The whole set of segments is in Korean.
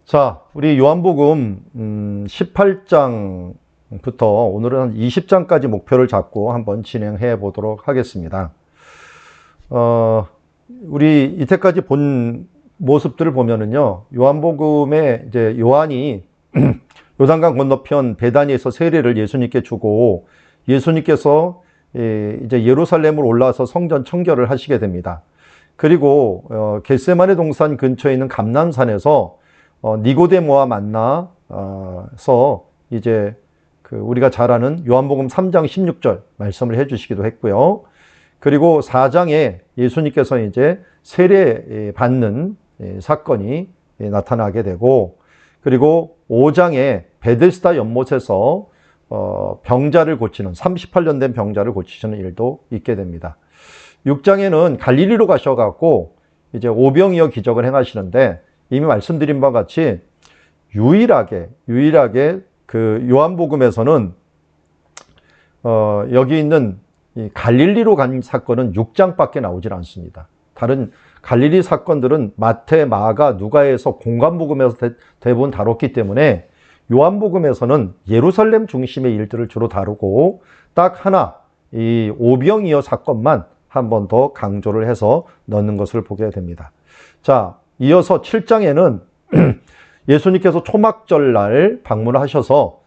자, 우리 요한복음 18장부터 오늘은 한 20장까지 목표를 잡고 한번 진행해 보도록 하겠습니다. 우리 이때까지 본 모습들을 보면은요, 요한복음에 이제 요한이 요단강 건너편 베다니에서 세례를 예수님께 주고 예수님께서 이제 예루살렘으로 올라와서 성전 청결을 하시게 됩니다. 그리고 겟세마네 동산 근처에 있는 감람산에서 니고데모와 만나서 이제 우리가 잘 아는 요한복음 3장 16절 말씀을 해주시기도 했고요. 그리고 4장에 예수님께서 이제 세례 받는 사건이 나타나게 되고, 그리고 5장에 베데스다 연못에서 병자를 고치는 38년 된 병자를 고치시는 일도 있게 됩니다. 6장에는 갈릴리로 가셔갖고 이제 오병이어 기적을 행하시는데, 이미 말씀드린 바와 같이 유일하게 그 요한복음에서는 여기 있는 이 갈릴리로 간 사건은 6장밖에 나오질 않습니다. 다른 갈릴리 사건들은 마태, 마가, 누가에서 공간복음에서 대부분 다뤘기 때문에 요한복음에서는 예루살렘 중심의 일들을 주로 다루고, 딱 하나 이 오병이어 사건만 한 번 더 강조를 해서 넣는 것을 보게 됩니다. 자, 이어서 7장에는 예수님께서 초막절날 방문을 하셔서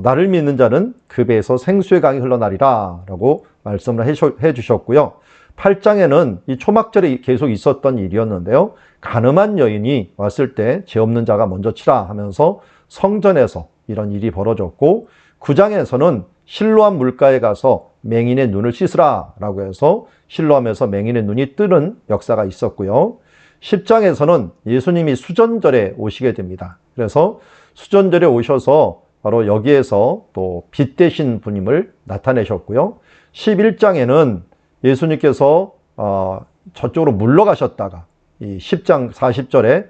나를 믿는 자는 그 배에서 생수의 강이 흘러나리라 라고 말씀을 해 주셨고요. 8장에는 이 초막절에 계속 있었던 일이었는데요, 가늠한 여인이 왔을 때 죄 없는 자가 먼저 치라 하면서 성전에서 이런 일이 벌어졌고, 9장에서는 실로암 물가에 가서 맹인의 눈을 씻으라 라고 해서 실로암에서 맹인의 눈이 뜨는 역사가 있었고요. 10장에서는 예수님이 수전절에 오시게 됩니다. 그래서 수전절에 오셔서 바로 여기에서 또 빛 되신 분임을 나타내셨고요. 11장에는 예수님께서 저쪽으로 물러가셨다가 이 10장 40절에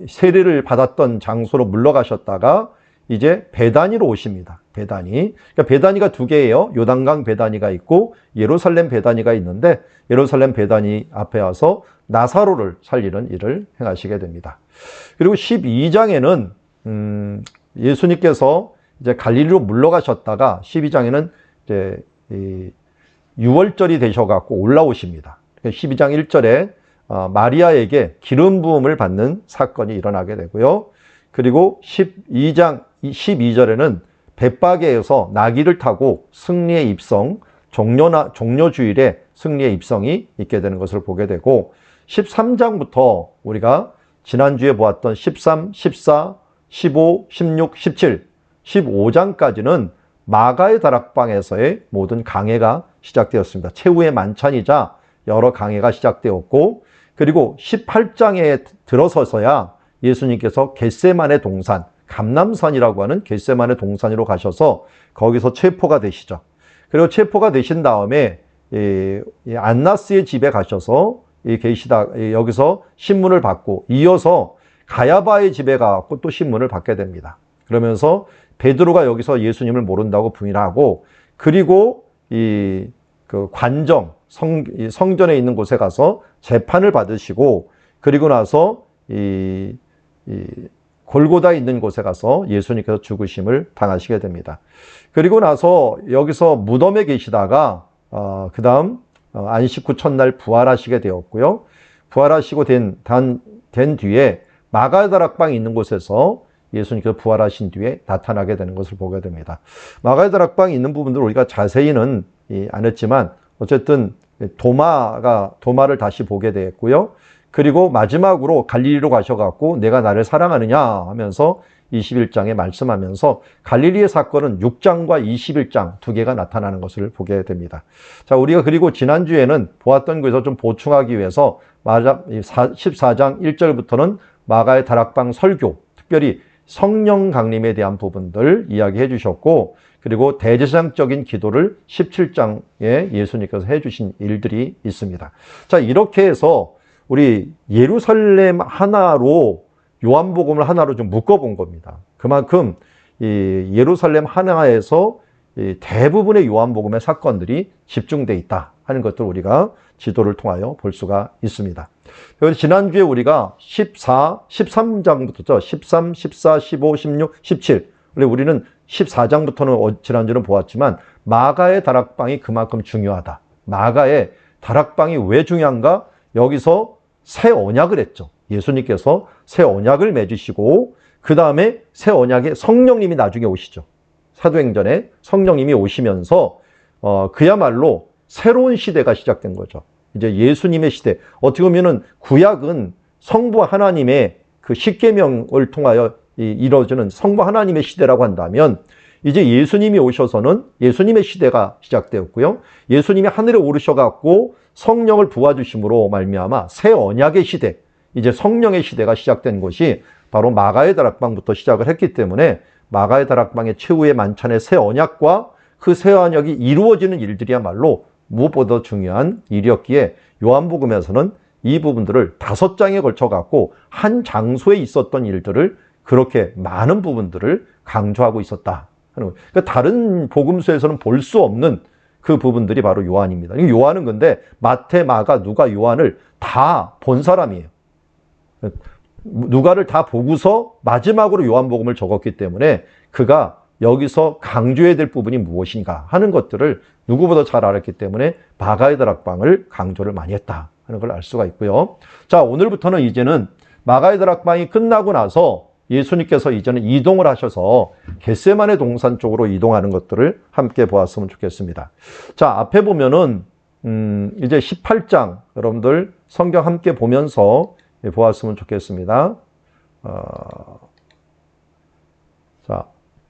세례를 받았던 장소로 물러가셨다가 이제 베다니로 오십니다. 베다니. 그러니까 베다니가 두 개예요. 요단강 베다니가 있고 예루살렘 베다니가 있는데, 예루살렘 베다니 앞에 와서 나사로를 살리는 일을 행하시게 됩니다. 그리고 12장에는 예수님께서 이제 갈릴리로 물러가셨다가 12장에는 이제 6월절이 되셔갖고 올라오십니다. 12장 1절에 마리아에게 기름 부음을 받는 사건이 일어나게 되고요. 그리고 12장 12절에는 벳바게에서 나귀를 타고 승리의 입성, 종려주일에 승리의 입성이 있게 되는 것을 보게 되고, 13장부터 우리가 지난주에 보았던 13, 14, 15, 16, 17, 15장까지는 마가의 다락방에서의 모든 강해가 시작되었습니다. 최후의 만찬이자 여러 강해가 시작되었고, 그리고 18장에 들어서서야 예수님께서 겟세마네 동산, 감람산이라고 하는 겟세마네 동산으로 가셔서 거기서 체포가 되시죠. 그리고 체포가 되신 다음에 안나스의 집에 가셔서 여기서 신문을 받고, 이어서 가야바의 집에 가고 또 신문을 받게 됩니다. 그러면서 베드로가 여기서 예수님을 모른다고 부인하고, 그리고 그 관정 성전에 있는 곳에 가서 재판을 받으시고, 그리고 나서 골고다에 있는 곳에 가서 예수님께서 죽으심을 당하시게 됩니다. 그리고 나서 여기서 무덤에 계시다가 그 다음 안식 후 첫날 부활하시게 되었고요. 부활하시고 된 뒤에 마가다락방이 있는 곳에서 예수님께서 부활하신 뒤에 나타나게 되는 것을 보게 됩니다. 마가다락방이 있는 부분들을 우리가 자세히는 안 했지만 어쨌든 도마를 다시 보게 되었고요. 그리고 마지막으로 갈릴리로 가셔갖고 내가 나를 사랑하느냐 하면서 21장에 말씀하면서 갈릴리의 사건은 6장과 21장 두 개가 나타나는 것을 보게 됩니다. 자, 우리가 그리고 지난주에는 보았던 것에서 좀 보충하기 위해서 14장 1절부터는 마가의 다락방 설교, 특별히 성령 강림에 대한 부분들 이야기해 주셨고, 그리고 대제사장적인 기도를 17장에 예수님께서 해주신 일들이 있습니다. 자, 이렇게 해서 우리 예루살렘 하나로 요한복음을 하나로 좀 묶어본 겁니다. 그만큼 이 예루살렘 하나에서 대부분의 요한복음의 사건들이 집중되어 있다 하는 것들을 우리가 지도를 통하여 볼 수가 있습니다. 그래서 지난주에 우리가 13장부터죠. 13, 14, 15, 16, 17. 우리는 14장부터는 지난주는 보았지만 마가의 다락방이 그만큼 중요하다. 마가의 다락방이 왜 중요한가? 여기서 새 언약을 했죠. 예수님께서 새 언약을 맺으시고 그 다음에 새 언약에 성령님이 나중에 오시죠. 사도행전에 성령님이 오시면서 그야말로 새로운 시대가 시작된 거죠. 이제 예수님의 시대. 어떻게 보면은 구약은 성부 하나님의 그 십계명을 통하여 이루어지는 성부 하나님의 시대라고 한다면 이제 예수님이 오셔서는 예수님의 시대가 시작되었고요. 예수님이 하늘에 오르셔갖고 성령을 부어주심으로 말미암아 새 언약의 시대, 이제 성령의 시대가 시작된 것이 바로 마가의 다락방부터 시작을 했기 때문에 마가의 다락방의 최후의 만찬의 새 언약과 그 새 언약이 이루어지는 일들이야말로 무엇보다 중요한 일이었기에 요한복음에서는 이 부분들을 5장에 걸쳐 갖고 한 장소에 있었던 일들을 그렇게 많은 부분들을 강조하고 있었다 하는 거예요. 그러니까 다른 복음서에서는 볼 수 없는 그 부분들이 바로 요한입니다. 요한은 근데 마태, 마가, 누가, 요한을 다 본 사람이에요. 누가를 다 보고서 마지막으로 요한복음을 적었기 때문에 그가 여기서 강조해야 될 부분이 무엇인가 하는 것들을 누구보다 잘 알았기 때문에 마가의 다락방을 강조를 많이 했다 하는 걸 알 수가 있고요. 자, 오늘부터는 이제는 마가의 다락방이 끝나고 나서 예수님께서 이제는 이동을 하셔서 겟세마네 동산 쪽으로 이동하는 것들을 함께 보았으면 좋겠습니다. 자, 앞에 보면은 이제 18장 여러분들 성경 함께 보면서 보았으면 좋겠습니다. 자,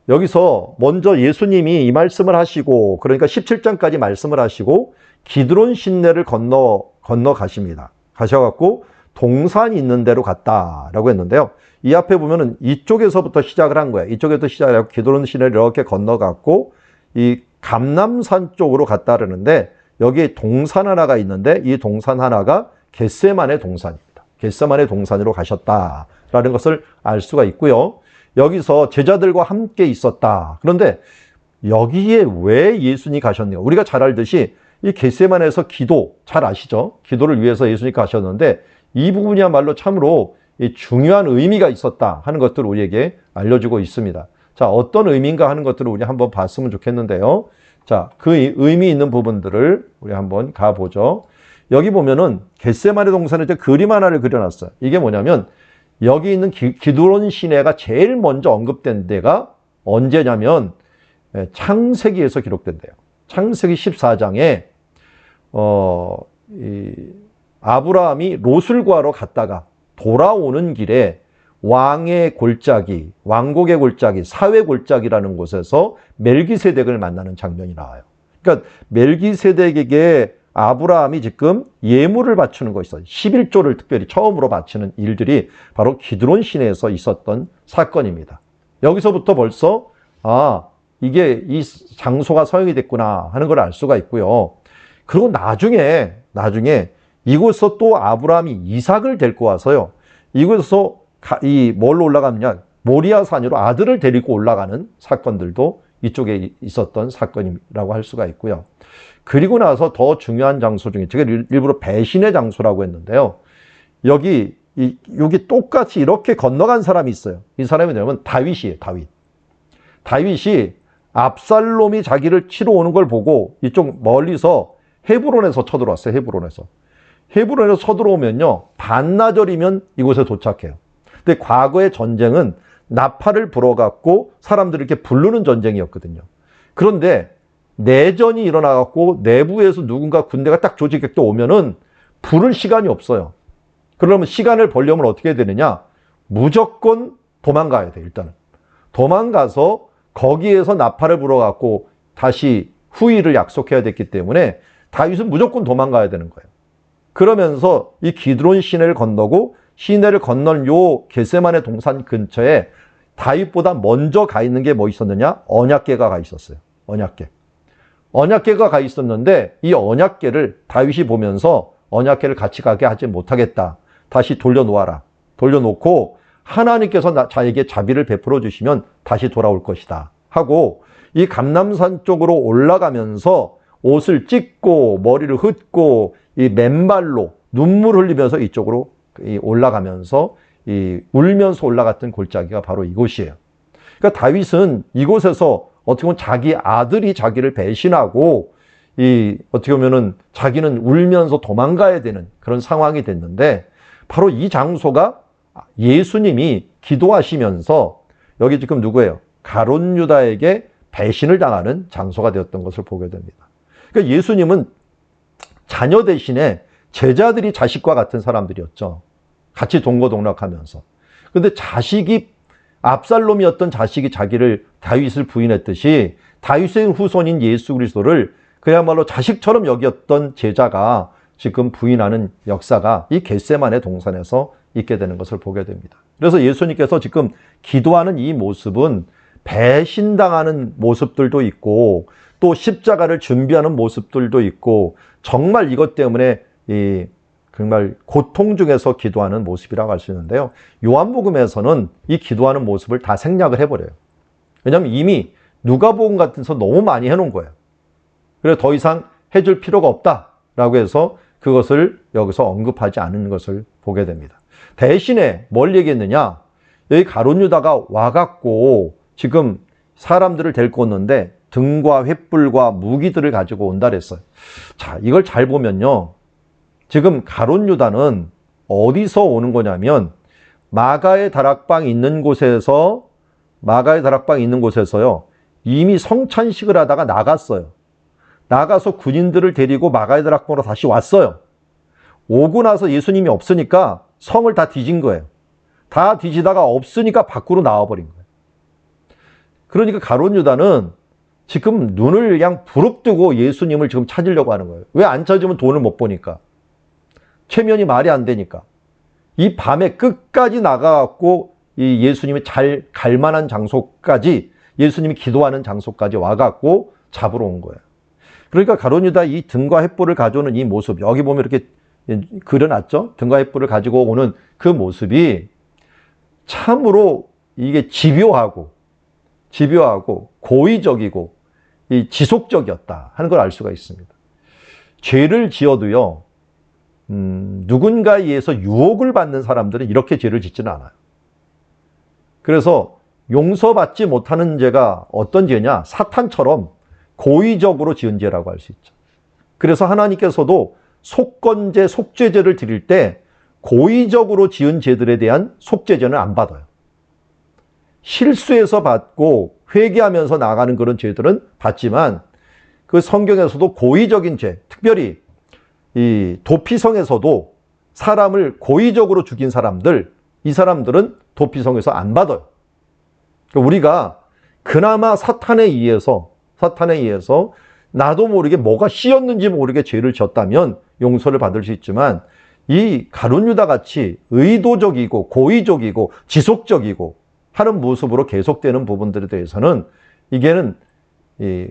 여기서 먼저 예수님이 이 말씀을 하시고, 그러니까 17장까지 말씀을 하시고 기드론 신내를 건너 가십니다. 가셔갖고 동산이 있는 데로 갔다라고 했는데요. 이 앞에 보면은 이쪽에서부터 시작을 한 거예요. 이쪽에서 시작을 하고 기드론 신내를 이렇게 건너갔고 이 감람산 쪽으로 갔다 그러는데 여기 동산 하나가 있는데 이 동산 하나가 겟세마네 동산입니다. 겟세마네 동산으로 가셨다라는 것을 알 수가 있고요. 여기서 제자들과 함께 있었다. 그런데 여기에 왜 예수님이 가셨네요. 우리가 잘 알듯이 이 겟세마네에서 기도, 잘 아시죠? 기도를 위해서 예수님이 가셨는데 이 부분이야말로 참으로 중요한 의미가 있었다 하는 것들을 우리에게 알려주고 있습니다. 자, 어떤 의미인가 하는 것들을 우리 한번 봤으면 좋겠는데요. 자, 그 의미 있는 부분들을 우리 한번 가보죠. 여기 보면은 겟세마네 동산에 그림 하나를 그려놨어요. 이게 뭐냐면 여기 있는 기드론 시내가 제일 먼저 언급된 데가 언제냐면 창세기에서 기록된대요. 창세기 14장에 아브라함이 롯을 구하러 갔다가 돌아오는 길에 왕의 골짜기, 왕국의 골짜기, 사회 골짜기라는 곳에서 멜기세덱을 만나는 장면이 나와요. 그러니까 멜기세덱에게 아브라함이 지금 예물을 바치는 것이 있어요. 11조를 특별히 처음으로 바치는 일들이 바로 기드론 시내에서 있었던 사건입니다. 여기서부터 벌써 이게 이 장소가 사용이 됐구나 하는 걸 알 수가 있고요. 그리고 나중에 이곳에서 또 아브라함이 이삭을 데리고 와서요. 이곳에서 뭘로 올라가느냐? 모리아산으로 아들을 데리고 올라가는 사건들도 이쪽에 있었던 사건이라고 할 수가 있고요. 그리고 나서 더 중요한 장소 중에 제가 일부러 배신의 장소라고 했는데요. 여기 똑같이 이렇게 건너간 사람이 있어요. 이 사람이 뭐냐면 다윗이에요. 다윗이 압살롬이 자기를 치러 오는 걸 보고 이쪽 멀리서 헤브론에서 쳐들어왔어요. 헤브론에서 쳐들어오면요. 반나절이면 이곳에 도착해요. 근데 과거의 전쟁은 나팔을 불어갖고 사람들을 이렇게 부르는 전쟁이었거든요. 그런데 내전이 일어나갖고 내부에서 누군가 군대가 딱 조직격도 오면은 부를 시간이 없어요. 그러면 시간을 벌려면 어떻게 해야 되느냐? 무조건 도망가야 돼, 일단은. 도망가서 거기에서 나팔을 불어갖고 다시 후위를 약속해야 됐기 때문에 다윗은 무조건 도망가야 되는 거예요. 그러면서 이 기드론 시내를 건너고 시내를 건넌 요 겟세마네 동산 근처에 다윗보다 먼저 가 있는 게 뭐 있었느냐? 언약궤가 가 있었어요. 언약궤가 가 있었는데 이 언약궤를 다윗이 보면서 언약궤를 같이 가게 하지 못하겠다. 다시 돌려놓아라. 돌려놓고 하나님께서 자에게 자비를 베풀어 주시면 다시 돌아올 것이다 하고 이 감람산 쪽으로 올라가면서 옷을 찢고 머리를 흩고 이 맨발로 눈물 흘리면서 이쪽으로 올라가면서 울면서 올라갔던 골짜기가 바로 이곳이에요. 그러니까 다윗은 이곳에서 어떻게 보면 자기 아들이 자기를 배신하고 어떻게 보면은 자기는 울면서 도망가야 되는 그런 상황이 됐는데, 바로 이 장소가 예수님이 기도하시면서 여기 지금 누구예요? 가룟 유다에게 배신을 당하는 장소가 되었던 것을 보게 됩니다. 그러니까 예수님은 자녀 대신에 제자들이 자식과 같은 사람들이었죠. 같이 동거동락하면서. 근데 압살롬이었던 자식이 다윗을 부인했듯이 다윗의 후손인 예수 그리스도를 그야말로 자식처럼 여겼던 제자가 지금 부인하는 역사가 이 겟세마네 동산에서 있게 되는 것을 보게 됩니다. 그래서 예수님께서 지금 기도하는 이 모습은 배신당하는 모습들도 있고 또 십자가를 준비하는 모습들도 있고, 정말 이것 때문에 정말 고통 중에서 기도하는 모습이라고 할 수 있는데요. 요한복음에서는 이 기도하는 모습을 다 생략을 해버려요. 왜냐하면 이미 누가복음 같은 데서 너무 많이 해놓은 거예요. 그래서 더 이상 해줄 필요가 없다라고 해서 그것을 여기서 언급하지 않은 것을 보게 됩니다. 대신에 뭘 얘기했느냐? 여기 가룟 유다가 와갖고 지금 사람들을 데리고 왔는데 등과 횃불과 무기들을 가지고 온다 그랬어요. 자, 이걸 잘 보면요. 지금 가룟 유다는 어디서 오는 거냐면 마가의 다락방 있는 곳에서요. 이미 성찬식을 하다가 나갔어요. 나가서 군인들을 데리고 마가의 다락방으로 다시 왔어요. 오고 나서 예수님이 없으니까 성을 다 뒤진 거예요. 다 뒤지다가 없으니까 밖으로 나와버린 거예요. 그러니까 가룟 유다는 지금 눈을 그냥 부릅뜨고 예수님을 지금 찾으려고 하는 거예요. 왜 안 찾으면 돈을 못 보니까. 체면이 말이 안 되니까. 이 밤에 끝까지 나가갖고 이 예수님이 잘 갈 만한 장소까지, 예수님이 기도하는 장소까지 와갖고 잡으러 온 거예요. 그러니까 가룟 유다 이 등과 횃불을 가져오는 이 모습, 여기 보면 이렇게 그려놨죠? 등과 횃불을 가지고 오는 그 모습이 참으로 이게 집요하고 고의적이고 지속적이었다 하는 걸 알 수가 있습니다. 죄를 지어도요, 누군가에 의해서 유혹을 받는 사람들은 이렇게 죄를 짓지는 않아요. 그래서 용서받지 못하는 죄가 어떤 죄냐? 사탄처럼 고의적으로 지은 죄라고 할 수 있죠. 그래서 하나님께서도 속건제, 속죄제를 드릴 때 고의적으로 지은 죄들에 대한 속죄제는 안 받아요. 실수해서 받고 회개하면서 나가는 그런 죄들은 받지만, 그 성경에서도 고의적인 죄, 특별히 이 도피성에서도 사람을 고의적으로 죽인 사람들, 이 사람들은 도피성에서 안 받아요. 우리가 그나마 사탄에 의해서 나도 모르게 뭐가 씌었는지 모르게 죄를 졌다면 용서를 받을 수 있지만, 이 가룟 유다 같이 의도적이고 고의적이고 지속적이고 하는 모습으로 계속되는 부분들에 대해서는 이게는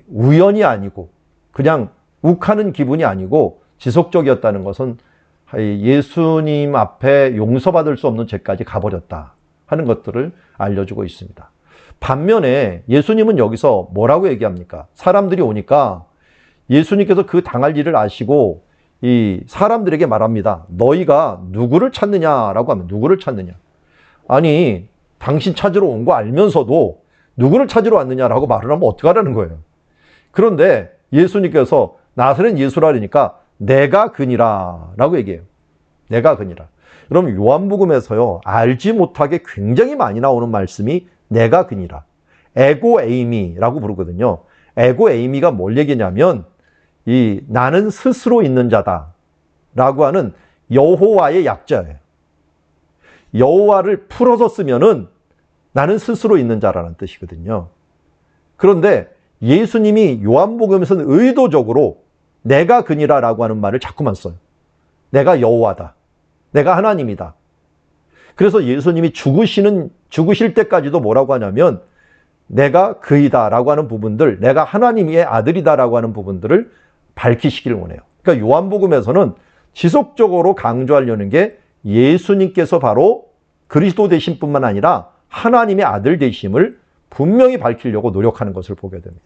우연이 아니고 그냥 욱하는 기분이 아니고 지속적이었다는 것은 예수님 앞에 용서받을 수 없는 죄까지 가버렸다 하는 것들을 알려주고 있습니다. 반면에 예수님은 여기서 뭐라고 얘기합니까? 사람들이 오니까 예수님께서 그 당할 일을 아시고 이 사람들에게 말합니다. 너희가 누구를 찾느냐라고 하면, 누구를 찾느냐? 아니, 당신 찾으러 온 거 알면서도 누구를 찾으러 왔느냐라고 말을 하면 어떡하라는 거예요. 그런데 예수님께서 나사렛 예수라니까 내가 그니라 라고 얘기해요. 내가 그니라. 그럼 요한복음에서요, 알지 못하게 굉장히 많이 나오는 말씀이 내가 그니라, 에고에이미라고 부르거든요. 에고에이미가 뭘 얘기냐면 이 나는 스스로 있는 자다 라고 하는 여호와의 약자예요. 여호와를 풀어서 쓰면은 나는 스스로 있는 자라는 뜻이거든요. 그런데 예수님이 요한복음에서는 의도적으로 내가 그니라 라고 하는 말을 자꾸만 써요. 내가 여호와다, 내가 하나님이다. 그래서 예수님이 죽으실 때까지도 뭐라고 하냐면 내가 그이다 라고 하는 부분들, 내가 하나님의 아들이다 라고 하는 부분들을 밝히시기를 원해요. 그러니까 요한복음에서는 지속적으로 강조하려는 게 예수님께서 바로 그리스도 되신 뿐만 아니라 하나님의 아들 되심을 분명히 밝히려고 노력하는 것을 보게 됩니다.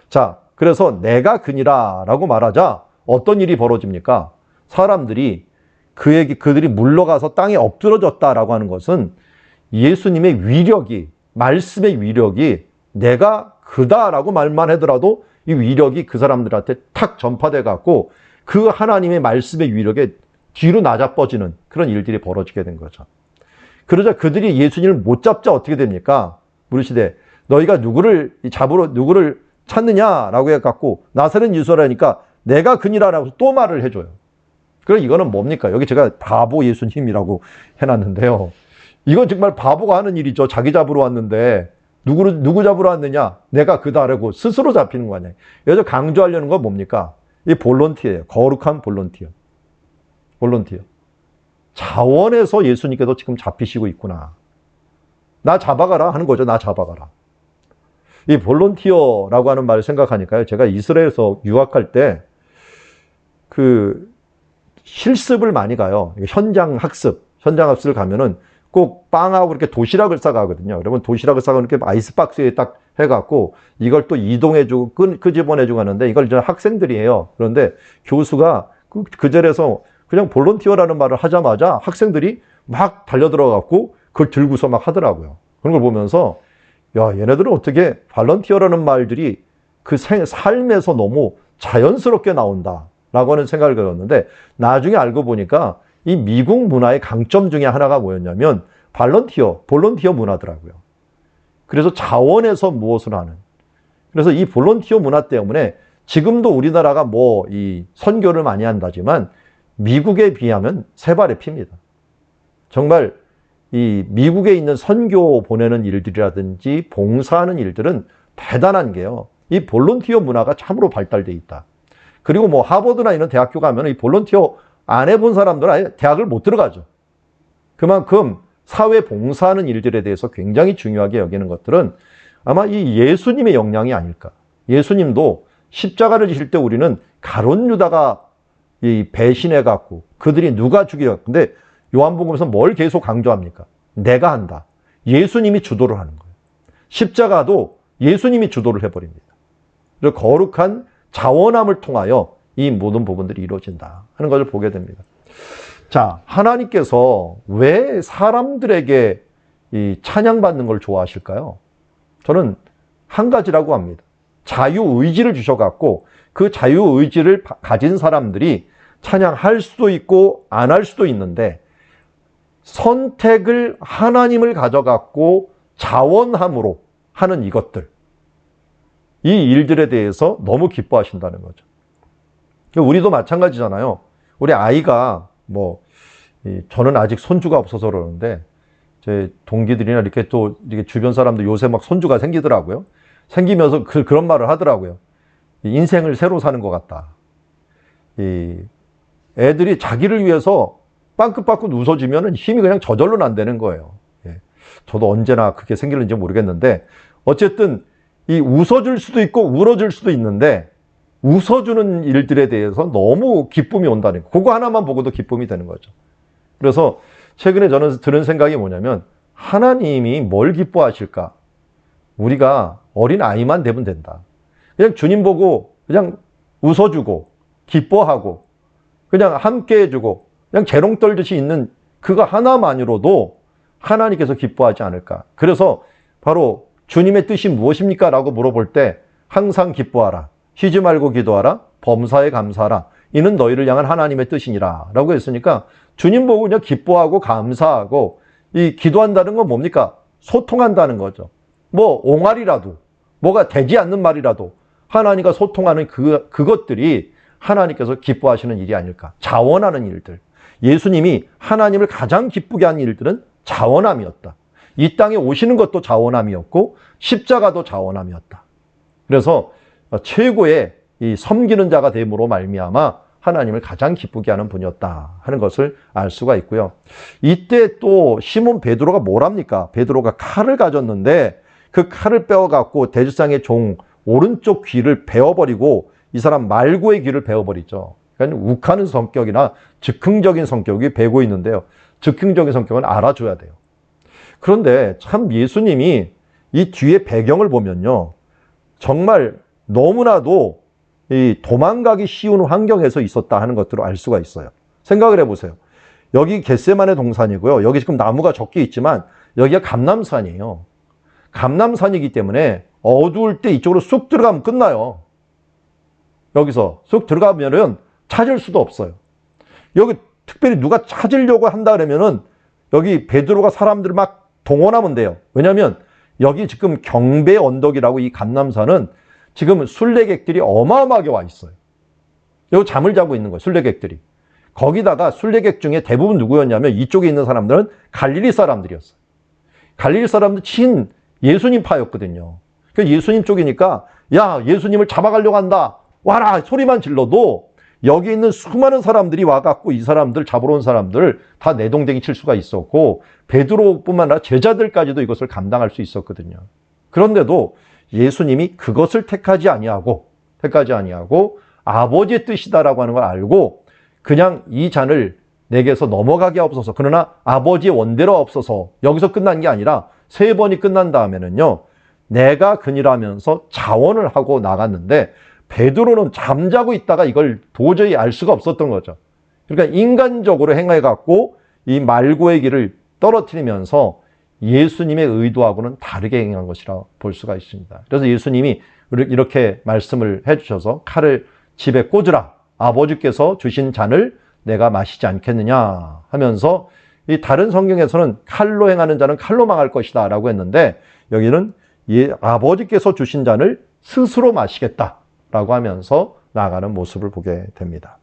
자, 그래서 내가 그니라 라고 말하자 어떤 일이 벌어집니까? 사람들이 그들이 물러가서 땅에 엎드러졌다라고 하는 것은 예수님의 위력이, 말씀의 위력이 내가 그다라고 말만 하더라도 이 위력이 그 사람들한테 탁 전파돼 갖고 그 하나님의 말씀의 위력에 뒤로 낮아뻗지는 그런 일들이 벌어지게 된 거죠. 그러자 그들이 예수님을 못 잡자 어떻게 됩니까? 물으시되 너희가 누구를 찾느냐라고 해갖고 나사렛 예수라니까 내가 그니라라고 또 말을 해줘요. 그럼 이거는 뭡니까? 여기 제가 바보 예수님이라고 해놨는데요. 이건 정말 바보가 하는 일이죠. 자기 잡으러 왔는데 누구 잡으러 왔느냐? 내가 그다라고 스스로 잡히는 거 아니에요. 여기서 강조하려는 건 뭡니까? 이 볼런티어예요. 거룩한 볼런티어. 자원에서 예수님께서 지금 잡히시고 있구나. 나 잡아가라 하는 거죠. 나 잡아가라. 이 볼런티어라고 하는 말을 생각하니까요. 제가 이스라엘에서 유학할 때 그 실습을 많이 가요. 현장 학습을 가면은 꼭 빵하고 이렇게 도시락을 싸가거든요. 여러분 도시락을 싸가 이렇게 아이스박스에 딱 해갖고 이걸 또 이동해주고 끄집어내주고 하는데 이걸 이제 학생들이 해요. 그런데 교수가 그 자리에서 그냥 볼런티어라는 말을 하자마자 학생들이 막 달려들어갖고 그걸 들고서 막 하더라고요. 그런 걸 보면서 야, 얘네들은 어떻게 볼런티어라는 말들이 그 삶에서 너무 자연스럽게 나온다라고 하는 생각을 가졌는데 나중에 알고 보니까 이 미국 문화의 강점 중에 하나가 뭐였냐면 볼런티어 문화더라고요. 그래서 자원에서 무엇을 하는. 그래서 이 볼런티어 문화 때문에 지금도 우리나라가 이 선교를 많이 한다지만 미국에 비하면 세 발의 피입니다. 정말 이 미국에 있는 선교 보내는 일들이라든지 봉사하는 일들은 대단한 게요. 이 볼런티어 문화가 참으로 발달돼 있다. 그리고 하버드나 이런 대학교 가면 이 볼런티어 안 해본 사람들은 아예 대학을 못 들어가죠. 그만큼 사회 봉사하는 일들에 대해서 굉장히 중요하게 여기는 것들은 아마 이 예수님의 역량이 아닐까. 예수님도 십자가를 지실 때 우리는 가룟 유다가 배신해갖고 그들이 누가 죽여. 근데 요한복음에서 뭘 계속 강조합니까? 내가 한다. 예수님이 주도를 하는 거예요. 십자가도 예수님이 주도를 해버립니다. 그래서 거룩한 자원함을 통하여 이 모든 부분들이 이루어진다 하는 것을 보게 됩니다. 자, 하나님께서 왜 사람들에게 이 찬양받는 걸 좋아하실까요? 저는 한 가지라고 합니다. 자유의지를 주셔갖고 그 자유의지를 가진 사람들이 찬양할 수도 있고 안 할 수도 있는데 선택을 하나님을 가져갖고 자원함으로 하는 이것들, 이 일들에 대해서 너무 기뻐하신다는 거죠. 우리도 마찬가지잖아요. 우리 아이가 저는 아직 손주가 없어서 그러는데 제 동기들이나 이렇게 또 이렇게 주변 사람들 요새 막 손주가 생기더라고요. 생기면서 그런 말을 하더라고요. 인생을 새로 사는 것 같다. 애들이 자기를 위해서 빵긋빵긋 웃어주면 힘이 그냥 저절로 난다는 거예요. 저도 언제나 그게 생길는지 모르겠는데 어쨌든 이 웃어줄 수도 있고 울어줄 수도 있는데 웃어주는 일들에 대해서 너무 기쁨이 온다는 거. 그거 하나만 보고도 기쁨이 되는 거죠. 그래서 최근에 저는 들은 생각이 뭐냐면 하나님이 뭘 기뻐하실까? 우리가 어린 아이만 되면 된다. 그냥 주님 보고 그냥 웃어주고 기뻐하고 그냥 함께 해주고 그냥 재롱 떨듯이 있는 그거 하나만으로도 하나님께서 기뻐하지 않을까. 그래서 바로 주님의 뜻이 무엇입니까? 라고 물어볼 때 항상 기뻐하라. 쉬지 말고 기도하라. 범사에 감사하라. 이는 너희를 향한 하나님의 뜻이니라. 라고 했으니까 주님 보고 그냥 기뻐하고 감사하고 이 기도한다는 건 뭡니까? 소통한다는 거죠. 옹알이라도 뭐가 되지 않는 말이라도 하나님과 소통하는 그것들이 하나님께서 기뻐하시는 일이 아닐까. 자원하는 일들. 예수님이 하나님을 가장 기쁘게 한 일들은 자원함이었다. 이 땅에 오시는 것도 자원함이었고 십자가도 자원함이었다. 그래서 최고의 이 섬기는 자가 됨으로 말미암아 하나님을 가장 기쁘게 하는 분이었다 하는 것을 알 수가 있고요. 이때 또 시몬 베드로가 뭘 합니까? 베드로가 칼을 가졌는데 그 칼을 빼어갖고 대제사장의 종 오른쪽 귀를 베어버리고 이 사람 말고의 귀를 베어버리죠. 그러니까 욱하는 성격이나 즉흥적인 성격이 배고 있는데요. 즉흥적인 성격은 알아줘야 돼요. 그런데 참 예수님이 이 뒤에 배경을 보면요. 정말 너무나도 이 도망가기 쉬운 환경에서 있었다 하는 것들을 알 수가 있어요. 생각을 해보세요. 여기 겟세마네 동산이고요. 여기 지금 나무가 적게 있지만 여기가 감람산이에요. 감람산이기 때문에 어두울 때 이쪽으로 쑥 들어가면 끝나요. 여기서 쑥 들어가면은 찾을 수도 없어요. 여기 특별히 누가 찾으려고 한다 그러면은 여기 베드로가 사람들을 막 동원하면 돼요. 왜냐하면 여기 지금 경배 언덕이라고 이 감람산은 지금 순례객들이 어마어마하게 와 있어요. 여기 잠을 자고 있는 거예요. 순례객들이. 거기다가 순례객 중에 대부분 누구였냐면 이쪽에 있는 사람들은 갈릴리 사람들이었어요. 갈릴리 사람들 친 예수님 파였거든요. 그러니까 예수님 쪽이니까 야 예수님을 잡아가려고 한다. 와라 소리만 질러도 여기 있는 수많은 사람들이 와갖고 이 사람들 잡으러 온 사람들 다 내동댕이 칠 수가 있었고 베드로뿐만 아니라 제자들까지도 이것을 감당할 수 있었거든요. 그런데도 예수님이 그것을 택하지 아니하고 아버지의 뜻이다라고 하는 걸 알고 그냥 이 잔을 내게서 넘어가게 없어서 그러나 아버지의 원대로 없어서 여기서 끝난 게 아니라 3번이 끝난 다음에는요 내가 그니라면서 자원을 하고 나갔는데 베드로는 잠자고 있다가 이걸 도저히 알 수가 없었던 거죠. 그러니까 인간적으로 행해갖고 이 말고의 길을 떨어뜨리면서 예수님의 의도하고는 다르게 행한 것이라 볼 수가 있습니다. 그래서 예수님이 이렇게 말씀을 해주셔서 칼을 집에 꽂으라. 아버지께서 주신 잔을 내가 마시지 않겠느냐 하면서 이 다른 성경에서는 칼로 행하는 자는 칼로 망할 것이다 라고 했는데 여기는 아버지께서 주신 잔을 스스로 마시겠다 라고 하면서 나아가는 모습을 보게 됩니다.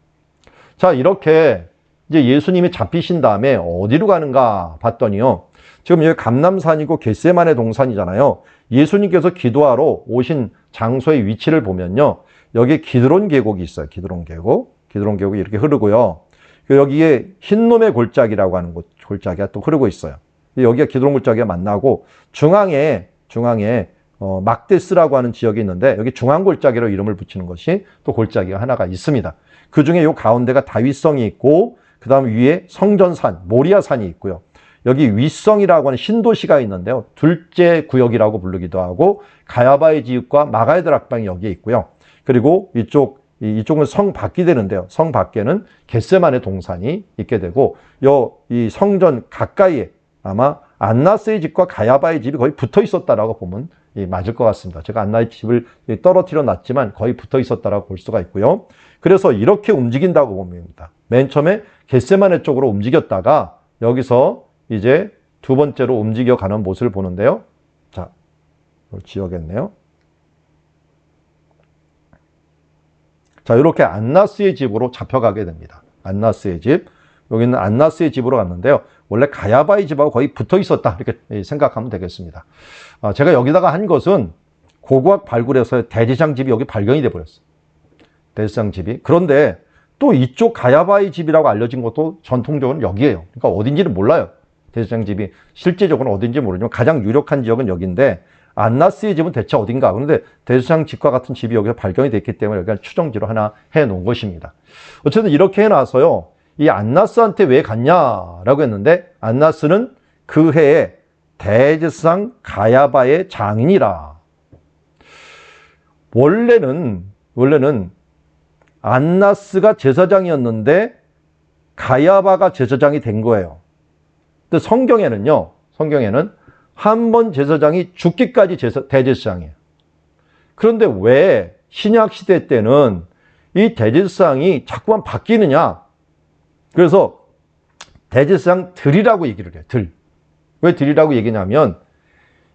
자, 이렇게 이제 예수님이 잡히신 다음에 어디로 가는가 봤더니요. 지금 여기 감람산이고 겟세마네 동산이잖아요. 예수님께서 기도하러 오신 장소의 위치를 보면요. 여기 기드론 계곡이 있어요. 기드론 계곡이 이렇게 흐르고요. 여기에 흰놈의 골짜기라고 하는 골짜기가 또 흐르고 있어요. 여기가 기드론 골짜기가 만나고 중앙에 막데스라고 하는 지역이 있는데 여기 중앙골짜기로 이름을 붙이는 것이 또 골짜기가 하나가 있습니다. 그 중에 이 가운데가 다윗성이 있고 그 다음 위에 성전산, 모리아산이 있고요. 여기 윗성이라고 하는 신도시가 있는데요. 둘째 구역이라고 부르기도 하고 가야바의 지읍과 마가의 드락방이 여기에 있고요. 그리고 이쪽은 성 밖이 되는데요. 성 밖에는 겟세마네 동산이 있게 되고 이 성전 가까이에 아마 안나스의 집과 가야바의 집이 거의 붙어 있었다라고 보면 맞을 것 같습니다. 제가 안나의 집을 떨어뜨려 놨지만 거의 붙어 있었다라고 볼 수가 있고요. 그래서 이렇게 움직인다고 봅니다. 맨 처음에 겟세마네 쪽으로 움직였다가 여기서 이제 두 번째로 움직여가는 모습을 보는데요. 자, 이걸 지워야겠네요. 자, 이렇게 안나스의 집으로 잡혀가게 됩니다. 안나스의 집. 여기는 안나스의 집으로 갔는데요. 원래 가야바의 집하고 거의 붙어 있었다. 이렇게 생각하면 되겠습니다. 제가 여기다가 한 것은 고고학 발굴해서 대제사장 집이 여기 발견이 돼버렸어요. 대제사장 집이. 그런데 또 이쪽 가야바의 집이라고 알려진 것도 전통적으로는 여기예요. 그러니까 어딘지는 몰라요. 대제사장 집이 실제적으로는 어딘지 모르지만 가장 유력한 지역은 여기인데 안나스의 집은 대체 어딘가. 그런데 대제사장 집과 같은 집이 여기서 발견이 됐기 때문에 여기가 추정지로 하나 해놓은 것입니다. 어쨌든 이렇게 해놔서요. 이 안나스한테 왜 갔냐라고 했는데 안나스는 그 해에 대제사장 가야바의 장인이라. 원래는 안나스가 제사장이었는데 가야바가 제사장이 된 거예요. 근데 성경에는 한 번 제사장이 죽기까지 대제사장이에요. 그런데 왜 신약 시대 때는 이 대제사장이 자꾸만 바뀌느냐? 그래서 대제사장 들이라고 얘기를 해요. 들. 왜 들이라고 얘기냐면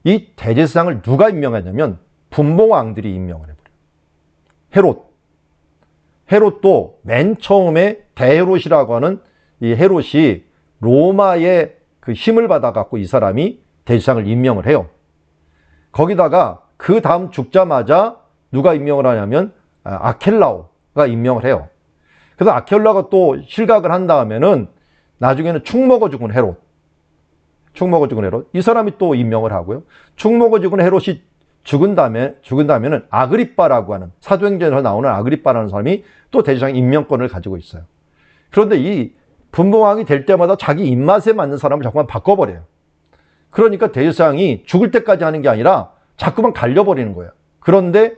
이 대제사장을 누가 임명하냐면 분봉왕들이 임명을 해버려요. 헤롯도 맨 처음에 대헤롯이라고 하는 이 헤롯이 로마의 그 힘을 받아갖고 이 사람이 대제사장을 임명을 해요. 거기다가 그 다음 죽자마자 누가 임명을 하냐면 아켈라오가 임명을 해요. 그래서 아켈라가 또 실각을 한 다음에는 나중에는 축 먹어 죽은 헤롯. 이 사람이 또 임명을 하고요. 축 먹어 죽은 헤롯이 죽은 다음에는 아그리빠라고 하는 사도행전에서 나오는 아그리빠라는 사람이 또 대제사장 임명권을 가지고 있어요. 그런데 이 분봉왕이 될 때마다 자기 입맛에 맞는 사람을 자꾸만 바꿔버려요. 그러니까 대제사장이 죽을 때까지 하는 게 아니라 자꾸만 갈려버리는 거예요. 그런데